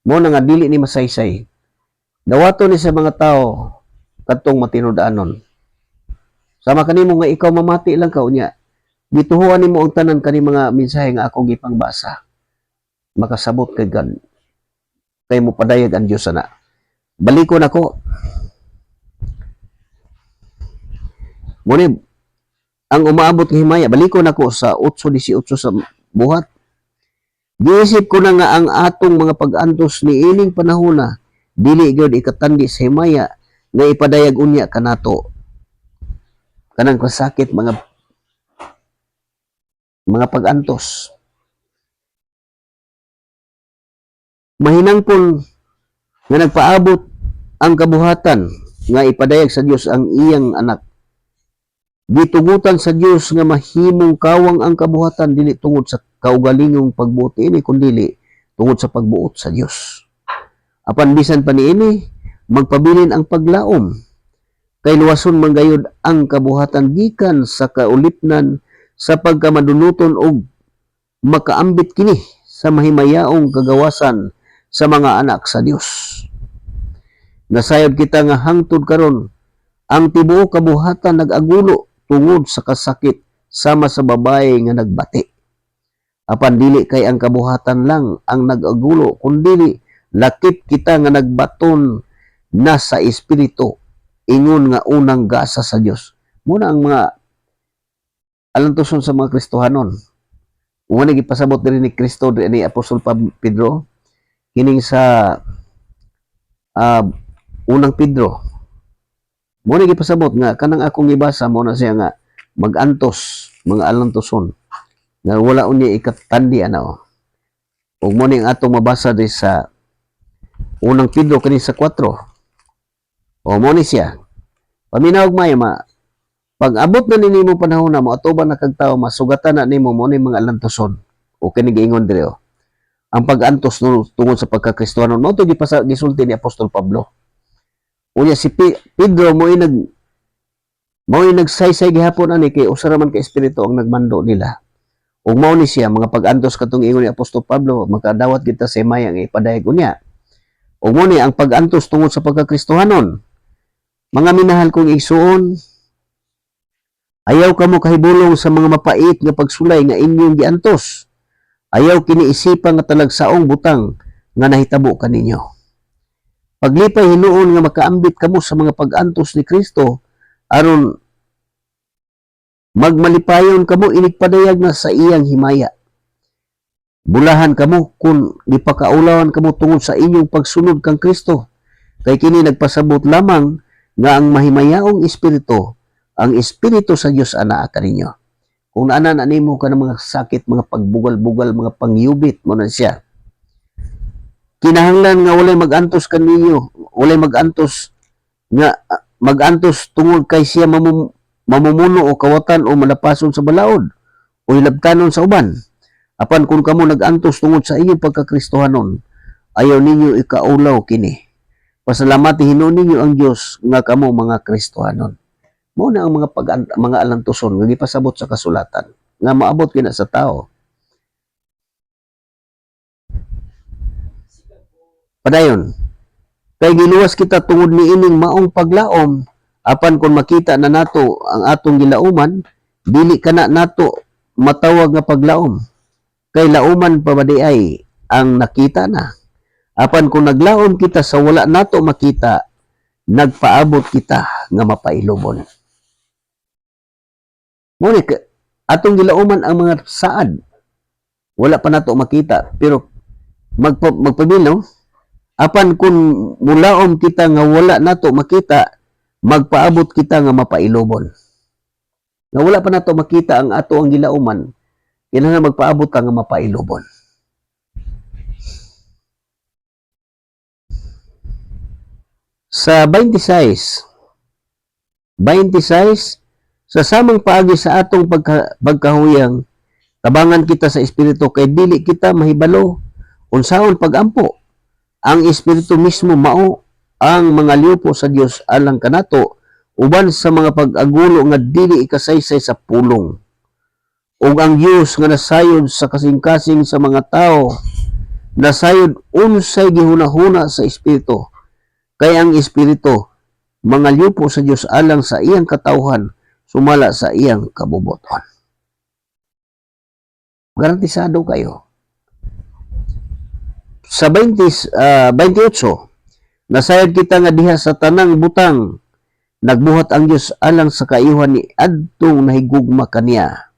Mo na nga dili ni masaysay. Dawato ni sa mga tao kadtong matinud-anon. Sama kanimo nga ikaw mamati lang ka unya. Gituhuan nimo ang tanan kani mga mensahe nga akong gipangbasa. Makasabot kay God. Kay mo padayag ang Dios ana. Balikon ako. Muni ang umaabot nga himaya, balikon ako sa 8:18 sa buhat. Giisip ko na nga ang atong mga pag-antos ni ining panahona dili gyud ikatandi sa himaya nga ipadayag unya kanato. Kanang kasakit mga pag-antos. Mahinangpon nga nagpaabot ang kabuhatan nga ipadayag sa Dios ang iyang anak. Gitugutan sa Dios nga mahimong kawang ang kabuhatan dili tungod sa kaugalingong pagbuot ini kundi tungod sa pagbuot sa Dios. Apan bisan pa niini magpabilin ang paglaom kay luwason man gayud ang kabuhatan gikan sa kaulipnan sa pagkamadunuton og makaambit kini sa mahimayaong kagawasan sa mga anak sa Dios. Nasayod kita nga hangtod karon ang tibuok kabuhatan nag-agulo tungod sa kasakit sama sa babae nga nagbati. Apan dili kay ang kabuhatan lang ang nag-agulo kundi lakip kita nga nagbaton na sa espiritu ingon nga unang gasa sa Dios. Muna ang mga alantuson sa mga Kristohanon. Una gipasabot diri ni Kristo ni Apostol Pedro kining sa unang Pedro. Muna gipasabot nga kanang akong gibasa mo na siya nga magantos mga alantuson nga wala unya ikatandi ano. Ug mo ning atong mabasa di sa unang Pedro kini sa 4. O mo ni siya. Paminaw may pag abot na nimo panahon na mo atuban na kag tawo masugatan na nimo mo ni mga alantuson. O kini giingon diri o. Ang pag-antos tungod sa pagka-Kristohanon mo to gisulti ni Apostol Pablo. Unya si Pedro mo nagsaysay gihapon ani kay usa ra man ka espiritu ang nagmando nila. Ug mao ni siya mga pag-antos katong ingon ni Apostol Pablo makadawat kita sa himaya nga ipadayag unya. Ug mo ni ang pag-antos tungod sa pagka-Kristohanon. Mga minahal kong igsuon, ayaw kamo kahibulong sa mga mapait nga pagsulay nga inyong giantos. Ayaw kiniisipan nga talagsaong butang nga nahitabo kaninyo. Paglipay hinuon nga makaambit kamo sa mga pag-antos ni Kristo aron magmalipayon kamo inigpadayag na sa iyang himaya. Bulahan kamo kung gipakaulawan kamo tungod sa inyong pagsunod kang Kristo. Kay kini nagpasabot lamang nga ang mahimayaong espiritu, ang espiritu sa Dios ana kaninyo. Kung naanan nimo ka ng mga sakit, mga pagbugal-bugal, mga pangyubit mo na siya. Kinahanglan nga walay magantos kaninyo, walay magantos tungod kay siya mamumuno o kawatan o malapason sa balaod o hilabtanon sa uban. Apan kung kamo nagantos tungod sa inyong pagkakristohanon, ayaw ninyo ikaulaw kini. Pasalamati hinuon ninyo ang Dios nga kamo mga Kristohanon. Mao na ang mga alantuson nga gipasabot sa kasulatan nga maabot kina sa tao. Padayon, kay giluwas kita tungod ni ining maong paglaom apan kung makita na nato ang atong gilauman, dili kana nato matawag nga paglaom. Kay lauman pa ba di ay ang nakita na. Apan kung naglaom kita sa wala nato makita, nagpaabot kita nga mapailobon. Muna, atong gilauman ang mga saad. Wala pa nato makita, pero magpabilaw. Apan kung mulaom kita nga wala nato makita, magpaabot kita nga mapailobon. Nga wala pa nato makita ang ato ang gilauman, kinahanglan magpaabot ka nga mapailobon. Sa 26, sa samang paagi sa atong pagkahuyang, tabangan kita sa espiritu kay dili kita mahibalo unsaon pagampo. Ang espiritu mismo mao ang mga liupo sa Dios alang kanato uban sa mga pag-agulo nga dili ikasaysay sa pulong. Ug ang Dios nga nasayod sa kasing-kasing sa mga tao, nasayod unsay gihunahuna sa espiritu. Kay ang espiritu mangalyo po sa Dios alang sa iyang katawhan sumala sa iyang kabubuton. Garantisado kayo. Sa 28, nasayad kita nga diha sa tanang butang, nagbuhat ang Dios alang sa kaayuhan ni adtong nahigugma kaniya.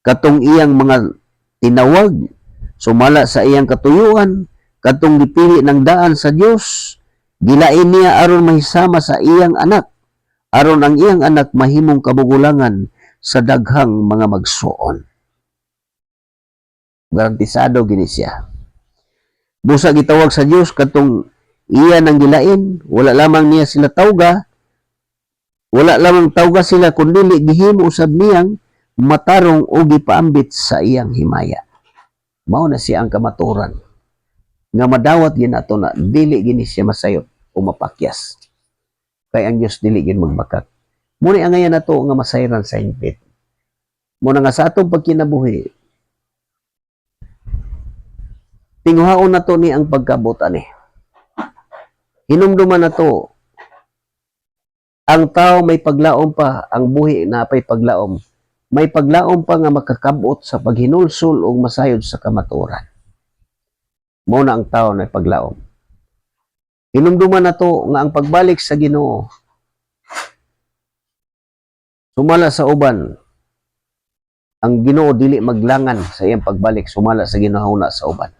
Katong iyang mga tinawag, sumala sa iyang katuyuan, katong gipili ng daan sa Dios, gilain niya aron mahisama sa iyang anak, aron ang iyang anak mahimong kabugulangan sa daghang mga magsuon. Garantisado gini siya. Busa gitawag sa Dios katong iya nang gilain, wala lamang niya sila tawga, wala lamang tawga sila kundi gihimo usab niyang matarong o gipaambit sa iyang himaya. Mao na siya ang kamaturan nga madawat gid nato na dili gini siya masayot o mapakyas. Kay ang Dios dili gid magbakak. Muna ang ngayon nato nga masayran sa hingpit. Muna nga sa atong pagkinabuhi, tinguhaon na to ni ang pagkabot ani. Hinumduman na to, ang tao may paglaom pa, ang buhi na pay paglaom. May paglaom pa nga makakabot sa paghinulsol o masayod sa kamaturan. Muna ang tao na paglaom. Hinumduman na to nga ang pagbalik sa Ginoo, sumala sa uban, ang Ginoo dili maglangan sa iyang pagbalik, sumala sa ginahuna sa uban.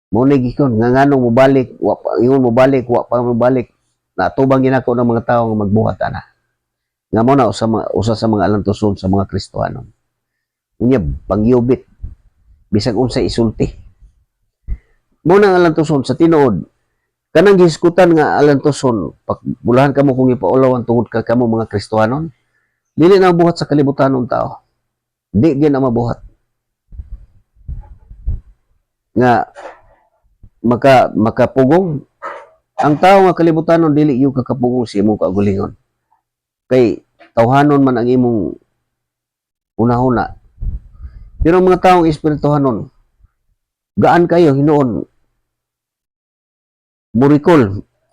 Muna gikon nga nganong mobalik, ingon mobalik, wa pa mobalik, natubang ginako ng mga tao nga magbuhat ana. Nga mo na usa sa mga alantuson sa mga Kristohanon. Unya pangyubit bisag unsay isulti. Mo nang alantuson sa tinuod, kanang gihiskutan nga alantuson, pagbulahan kamo kung ipaulawan tungod ka kamo mga Kristohanon, dili na mabuhat sa kalibutan ng tao. Di gyud na mabuhat. Nga makapugong ang tao nga kalibutan dili yung kakapugong si imong kaugalingon. Kay tawhanon man ang imong una-una. Pero mga taong espirituhanon, gaan kayo hinuon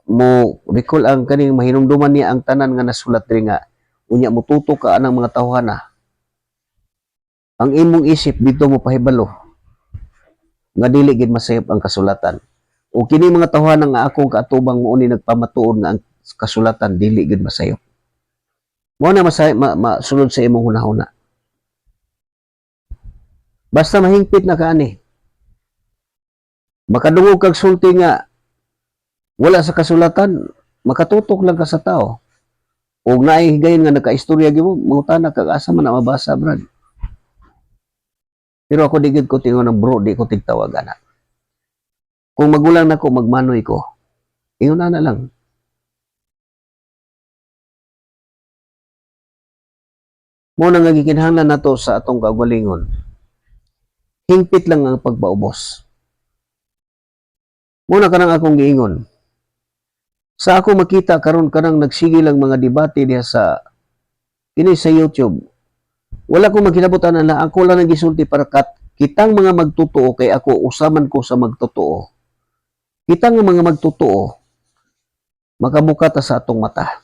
mo recall ang kaning mahinumduman niya ang tanan nga nasulat diri nga unya mututo ka anang mga tawhana. Ang imong isip dito mo pahibalo nga dili gid masayop ang kasulatan. O kini mga tawhana nga akong kaatubang mo ni nagpamatuod nga ang kasulatan dili gid masayop. Mo na masulod sa imong hunahuna. Basta mahingpit na kaani. Makadungog kag sulti nga wala sa kasulatan, makatutok lang ka sa tao. Og naay higayon nga nakaistorya gyud mo, mangutana kag asa man na mabasa brad. Pero ako digid ko tingon ng bro, di ko tigtawag ana. Kung magulang nako magmanoy ko, ingon na lang. Mo nang gikinahanglan nato sa atong kaugalingon. Hingpit lang ang pagpaubos. Muna kanang akong giingon. Sa ako makita karon kanang nagsige lang mga debate diha sa kini sa YouTube. Wala ko magkinabutan na ako lang nagisulti para kitang mga magtotoo kay ako usaman ko sa magtotoo. Kitang mga magtotoo makabuka ta sa atong mata.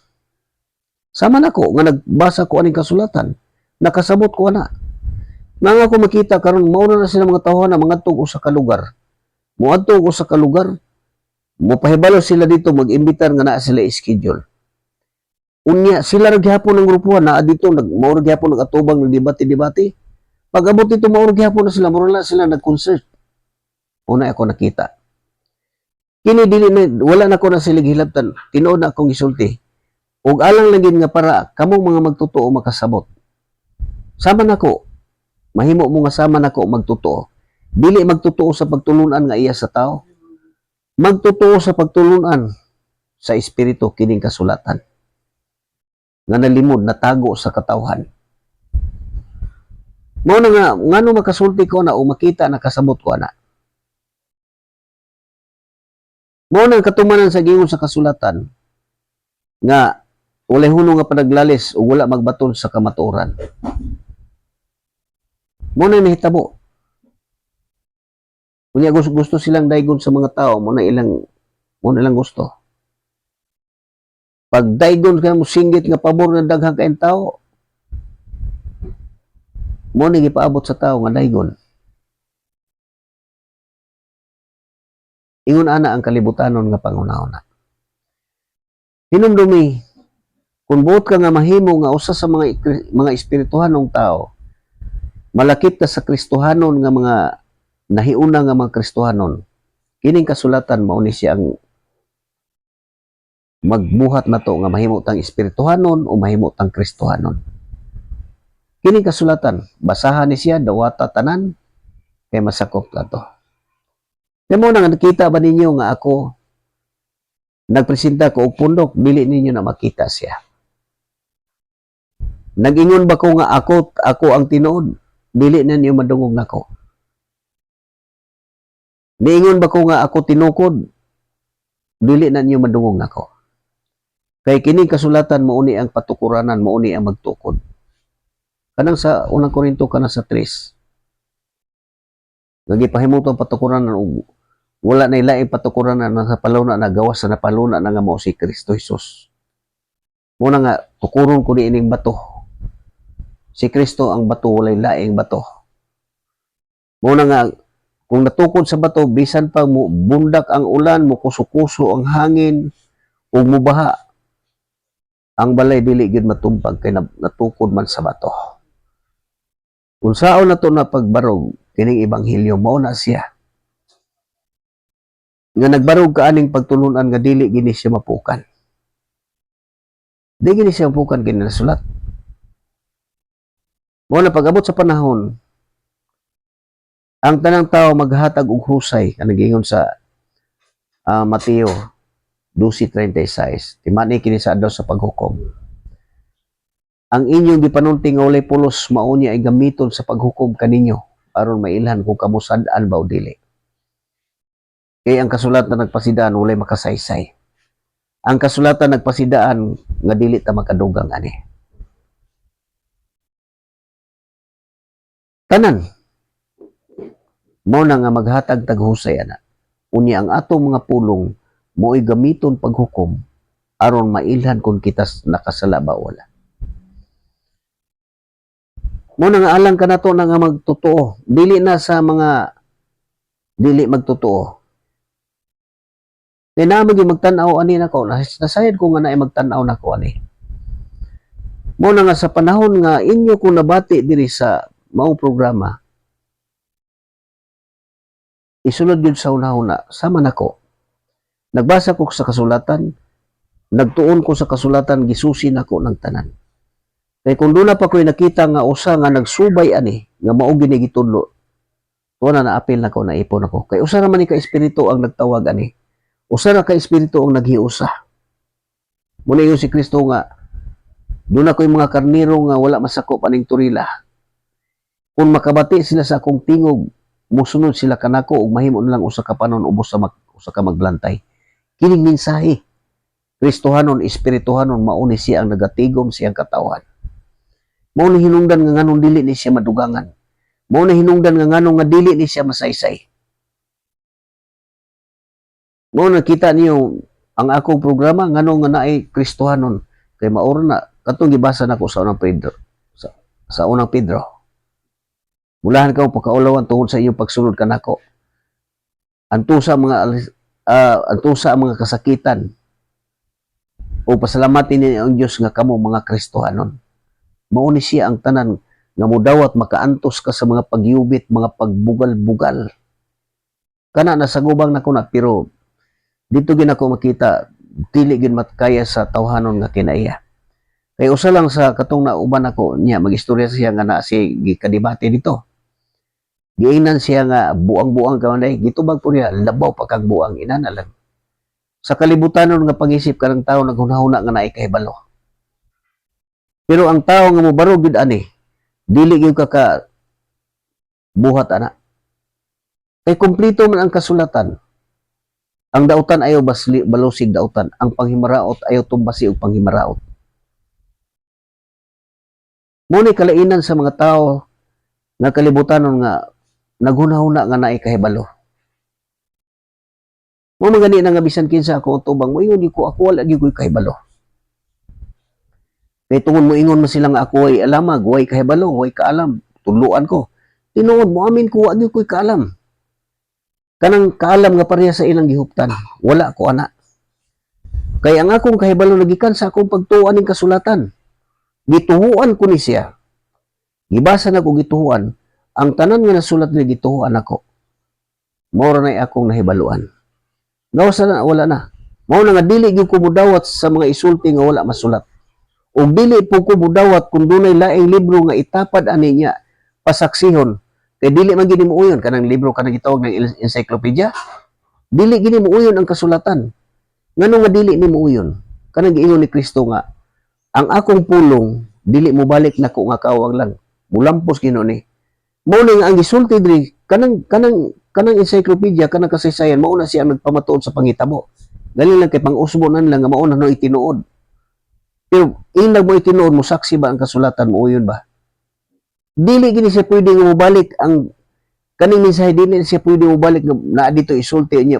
Sama na ko nga nagbasa ko aning kasulatan, nakasabot ko ana. Nang ako makita karon mauna na sila mga tawhana mga tug usa ka lugar. Moadto usa ka lugar, mopahibalo sila dito mag-imbitar nga naa sila schedule. Unya sila ra gyapon ng grupuhan na dito mao ra gyapon nagatubang ng debate-debate. Pag abot dito mao ra gyapon na sila, mao na sila nag-concert. Una ako nakita. Kini dili na wala na ko na sila gihilabtan. Tinuod na akong gisulti. Ug alang lang gid nga para kamo mga magtotoo makasabot. Sama nako. Mahimo mo nga sama nako magtotoo. Dili magtotoo sa pagtulunan nga iya sa tao. Magtotoo sa pagtulunan sa espiritu kining kasulatan. Nga nalimod natago sa katawhan. Mao na nga ngano makasulti ko na o makita nakasabot ko ana. Mao nang katumanan sa giingon sa kasulatan nga walay hunong nga panaglalis o wala magbaton sa kamatuoran. Mo na nahitabo. Kunya gusto silang daygon sa mga tao, mo na ilang gusto. Pag daygon ka mo singgit nga pabor nga daghang kaayong tao, mo ni gipaabot sa tao nga daygon. Ingon ana ang kalibutanon nga pangunahuna. Hinumdumi, kung buot ka nga mahimo nga usa sa mga espirituhanong tao, malakip ka sa Kristohanon nga mga nahiuna nga mga Kristohanon, kining kasulatan mao ni siya ang magbuhat na to nga mahimo tang espirituhanon o mahimo tang Kristohanon. Kining kasulatan, basahan ni siya, dawata tanan, kay masakop na to. Kaya mo nang nakita ba ninyo nga ako nagpresenta ko og pundok, dili ninyo na makita siya. Nag-ingon ba ko nga ako ang tinuod, dili na niyo madungog nako. Niingon ba ko nga ako tinukod, dili na niyo madungog nako. Kay kining kasulatan mauni ang patukuranan, mauni ang magtukod. Kanang sa unang Korinto kana sa 3. Nagipahimutang patukuranan og wala na ilaing patukuranan na sa paluna na gawas sa napaluna na nga mao si Kristo Jesus. Muna nga tukuron ko ni ining bato. Si Kristo ang bato, walay laing bato. Muna nga kung natukod sa bato, bisan pa mo bundak ang ulan, mo kuso-kuso ang hangin, ug mubaha, ang balay dili gid matumpag kay natukod man sa bato. Kung saan na to na pagbarog, kining ebanghelyo mao na siya. Nga nagbarog ka aning pagtulunan nga dili gini siya mapukan. Di gini siya mapukan kini nasulat. Mao na pag-abot sa panahon, ang tanang tao maghatag og husay kanang giingon sa Mateo 12:36. Timani kini sa adlaw sa paghukom. Ang inyong gipanulti nga walay pulos mao niya ay gamiton sa paghukom kaninyo aron mailhan kung kamo sad-an ba o dili. Kay ang kasulatan nagpasidaan walay makasaysay. Ang kasulatan nagpasidaan nga dili ta makadugang ani. Tanan mao na nga maghatag tag husay ana. Unya ang atong mga pulong mo'y gamiton paghukom aron mailhan kung kita nakasala ba wala. Mo na nga alang ka na to na nga magtotoo. Dili na sa mga dili magtotoo. Kaya naman yung magtanaw ani nako, nasayad ko nga na magtanaw nako ani. Mo na nga sa panahon nga inyo ko nabati diri sa maong programa, isulod yun sa una-una, sama nako. Nagbasa ko sa kasulatan, nagtuon ko sa kasulatan, gisusi nako ng tanan. Kaya kung doon na pa ko'y nakita nga usa nga nagsubay ani, nga mao gini gitudlo, tuwa na naapil nako, naipon ako. Kaya usa naman ni ka-espiritu ang nagtawag ani. Usa na ka-espiritu ang naghiusa. Muna yun si Kristo nga, doon ako'y mga karniro nga wala masakop aning turila. Kung makabati sila sa akong tingog, musunod sila kanako ug mahimo nilang usa ka panon ubos sa usa ka maglantay. Kining mensahe, Kristohanon, espirituhanon, mauni siya ang nagatigom siyang katawan. Mao ni hinungdan nga nganong dili ni siya madugangan. Mao ni hinungdan nga nganong nga dili ni siya masaysay. Mao nakita niyo ang akong programa nganong nga naay Kristohanon kay maoro na katong gibasa nako sa unang Pedro sa unang Pedro. Mulahan ka pagkaulawan tungod sa iyong pagsunod kanako. Antusa mga kasakitan o pasalamatin niya ang Diyos nga kamo mga Kristohanon. Mao ni siya ang tanan nga mudawat makaantos ka sa mga pagyubit, mga pagbugal-bugal. Kana nasagubang nako na pero dito gid ako makita dili gid matkaya sa tawhanon nga kinaiya. Kay usa lang sa katong nauban ako niya magistorya siya nga na si gikadibate dito. Giingnan siya nga buang-buang kamanday gitubag po niya labaw pa kag buang inanalan. Sa kalibutanon nga pag-isip kanang tao naghunahuna nga naay kahibalo. Pero ang tao nga mobarog gid ani dili gyud ka buhat ana. Kay kumpleto man ang kasulatan. Ang dautan ayaw balusig dautan. Ang panghimaraot ayaw tumbasi og panghimaraot. Muni kalainan sa mga tao nga kalibutanon nga naghunahuna nga naay kahibalo. Mo magani na nga bisan kinsa ako tubang mo ingon ko ako wala gyud koy kahibalo. Kay tungod mo ingon mo sila nga ako ay alamag, way kahibalo, way kaalam, tuluan ko. Tinuod mo amin ko, agi ko'y kaalam. Kanang kaalam nga pareha sa ilang gihuptan, wala ko ana. Kay ang akong kahibalo nagikan sa akong pagtuon ning kasulatan. Gituhuan ko ni siya. Gibasa na ko gituhuan, ang tanan nga nasulat ni gituhuan ako. Mao ra nay akong nahibaluan. Gawas na wala na. Mao na nga dili gyud ko mudawat sa mga isulti nga wala masulat. Ug dili po ko mudawat kung dunay laing libro nga itapad ani niya pasaksihon. Kay dili man gini muuyon kanang libro kanang gitawag ng encyclopedia. Dili gini muuyon ang kasulatan. Ngano nga dili ni muuyon? Kanang giingon ni Kristo nga ang akong pulong dili mo balik nako nga kawang lang. Mulampos gino ni. Mao nga ang gisulti diri kanang encyclopedia kanang kasaysayan mao na siya ang nagpamatuod sa pangitabo. Gali lang kay pang-usbo nan lang nga mao na no itinuod. Pero ilag mo itinuod mo saksi ba ang kasulatan mo yun ba? Dili gini siya pwede nga mobalik ang kaning mensahe dili siya pwede mobalik nga naa dito isulti niya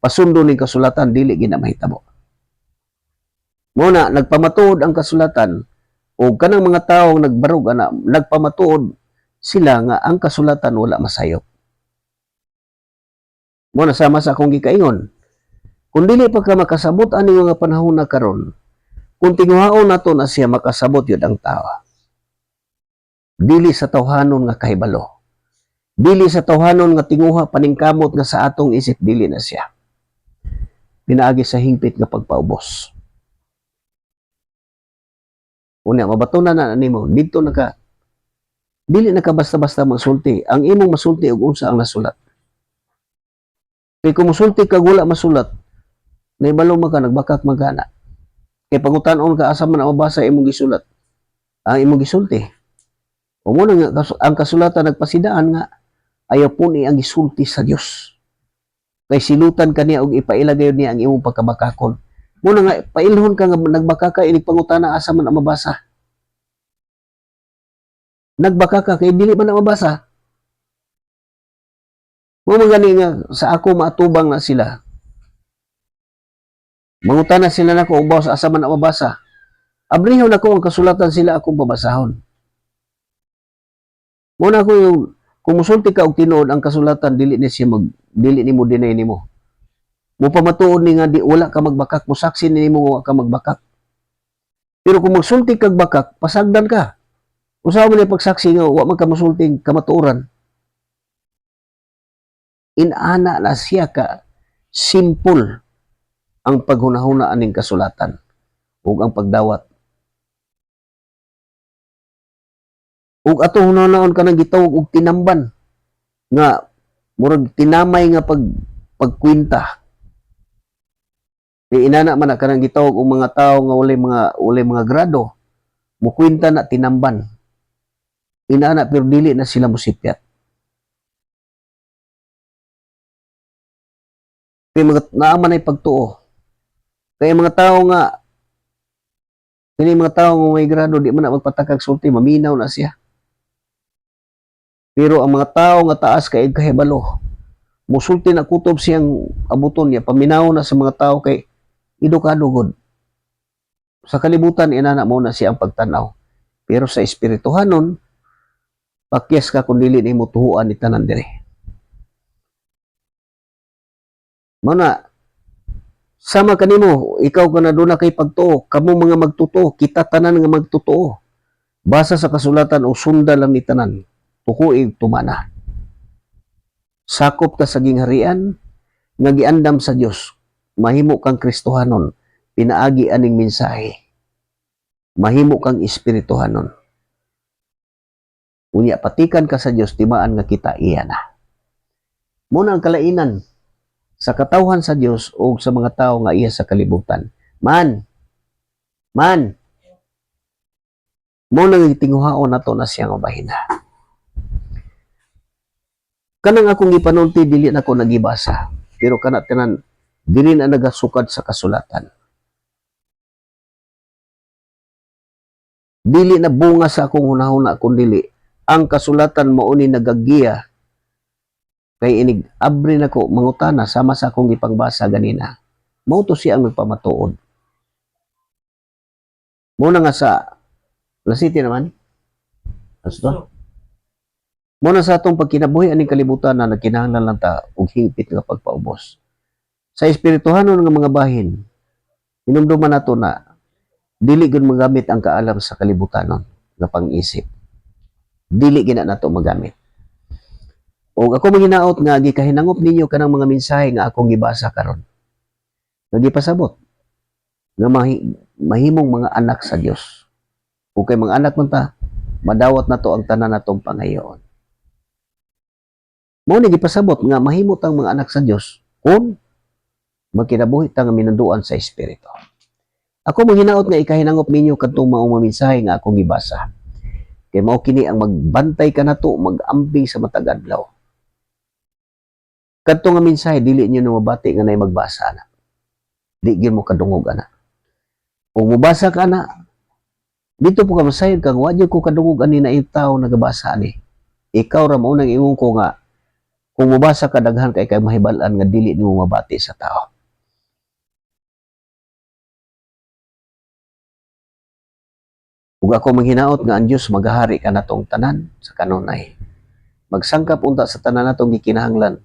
pasundo ning kasulatan dili gina mahitabo. Mo na nagpamatuod ang kasulatan o kanang mga tawo nagbarog ana nagpamatuod sila nga ang kasulatan wala masayop. Mo na sama sa akong gikaingon. Kung dili pa ka makasabot ani mga panahon na karon, kung tinguhaon nato na siya makasabot yun ang tawa. Dili sa tawhanon nga kahibalo. Dili sa tawhanon nga tinguha paningkamot nga sa atong isip dili na siya. Pinaagi sa hingpit nga pagpaubos. Unya mabatunan na nimo dito naka dili naka basta-basta magsulti. Ang imong masulti og unsa ang nasulat. Kay kung musulti kag wala masulat, naibalo man ka nagbakak magana. Kay pangutan-on ka asa man mabasa imong gisulat. Ang imong gisulti. O mo nga ang kasulatan nagpasidaan nga ayaw puni ang gisulti sa Dios. Kay silutan kaniya og ipailagay niya ang imong pagkabakakon. Mo nga pailhon ka nga nagbakaka inig pangutana asa man mabasa. Nagbakaka kay dili man na mabasa. Mo gani nga sa ako maatubang na sila. Mangutana sila nako og bawas asa man na mabasa. Abrihon ako ang kasulatan sila akong babasahon. Muna ko yung kung musulti ka og tinuod ang kasulatan dili ni siya dili nimo dinay nimo. Mo pamatuod ni nga di wala ka magbakak mo saksi nimo wala ka magbakak. Pero kung magsulti kag bakak pasagdan ka. Usaha mo ni pagsaksi nga wa man ka musulting kamatuoran. Inana na siya ka simple ang paghunahuna aning kasulatan ug ang pagdawat. Ug ato hunahon ka nang gitawag og tinamban nga murag tinamay nga pagkwenta. Inana man na kanang gitawag og mga tawo nga walay mga grado mukwenta na tinamban. Inana pero dili na sila musipyat. Kay mga naaman ay pagtuo. Kay mga tawo nga kini mga tawo nga may grado di man na magpatakag sulti maminaw na siya. Pero ang mga tao nga taas kay kahibalo, musulti na kutob siyang abuton niya, paminaw na sa mga tao kay edukado gud. Sa kalibutan, inana mo na siya ang pagtanaw. Pero sa espirituhanon, pakyas ka kung dili ni mo tuhuan ni tanan dire. Mana, sama kanimo, ikaw ka na doon na kay pagtuo, kamo mga magtutuo, kita tanan nga magtutuo. Basa sa kasulatan o sunda lang ni tanan. Tukuig tumana. Sakop ka sa gingharian, nga giandam sa Dios. Mahimo kang Kristohanon, pinaagi aning mensahe. Mahimo kang espirituhanon. Unya patikan ka sa Dios, timaan nga kita iya na. Muna ang kalainan sa katawhan sa Dios o sa mga tao nga iya sa kalibutan. Man, muna nga tinguhaon nato na siya nga bahina. Kanang akong gipanulti dili nako nagibasa pero kana tanan dili na nagasukad sa kasulatan. Dili na bunga sa akong hunahuna kundi ang kasulatan mao ni nagagiya kay inig abri nako mangutana sama sa akong gipangbasa ganina. Mao to siya ang nagpamatuod. Muna nga sa Alas City naman. Alas to. Muna sa atong pagkinabuhi aning kalibutan na nagkinahanglan lang ta og hingpit nga pagpaubos. Sa espirituhanon nga mga bahin, hinumduman nato na dili gyud magamit ang kaalam sa kalibutanon nga pang-isip. Dili gina nato magamit. O ako manghinaot nga gikahinangop ninyo kanang mga mensahe nga akong gibasa karon. Nga gipasabot nga mahimong mga anak sa Dios. Kung kay mga anak man ta, madawat nato ang tanan natong pangayoon. Mao ni gipasabot nga mahimot ang mga anak sa Dios kung magkinabuhi ta nga minunduan sa espiritu. Ako manghinaot nga ikahinangop ninyo kadtong mga mensahe nga akong gibasa. Kay mao kini ang magbantay kanato, mag-ambing sa matag adlaw. Kadtong nga mensahe dili niyo na mabati nga nay magbasa na. Di gyud mo kadungog ana. Kung mubasa ka na, dito po ka masayod kang wa gyud ko kadungog ani na tawo nagabasa ani. Ikaw ra mao nang ingon ko nga kung mubasa ka daghan kay mahibal-an nga dili nimo mabati sa tao. Ug ako manghinaot nga ang Dios magahari ka natong tanan sa kanunay. Magsangkap unta sa tanan natong gikinahanglan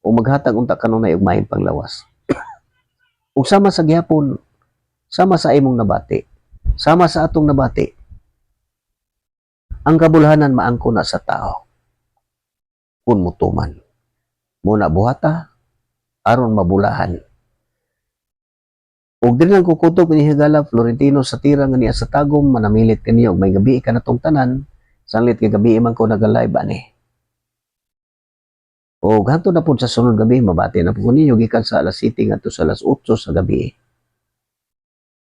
o maghatag unta kanunay og maayong panglawas. Ug sama sa gihapon, sama sa imong nabati, sama sa atong nabati, ang kabulhanan maangko na sa tao. Kun mutuman, muna buhata, aron mabulahan. Ug din lang kukutok ni Higala Florentino sa tira nga niya sa tagom manamilit kaniyo may gabi ka natong tanan sanlit kay gabi man ko nagalive ani. O ganto na pud sa sunod gabi mabati na pud ninyo gikan sa alas 7 ngadto sa alas 8 sa gabi.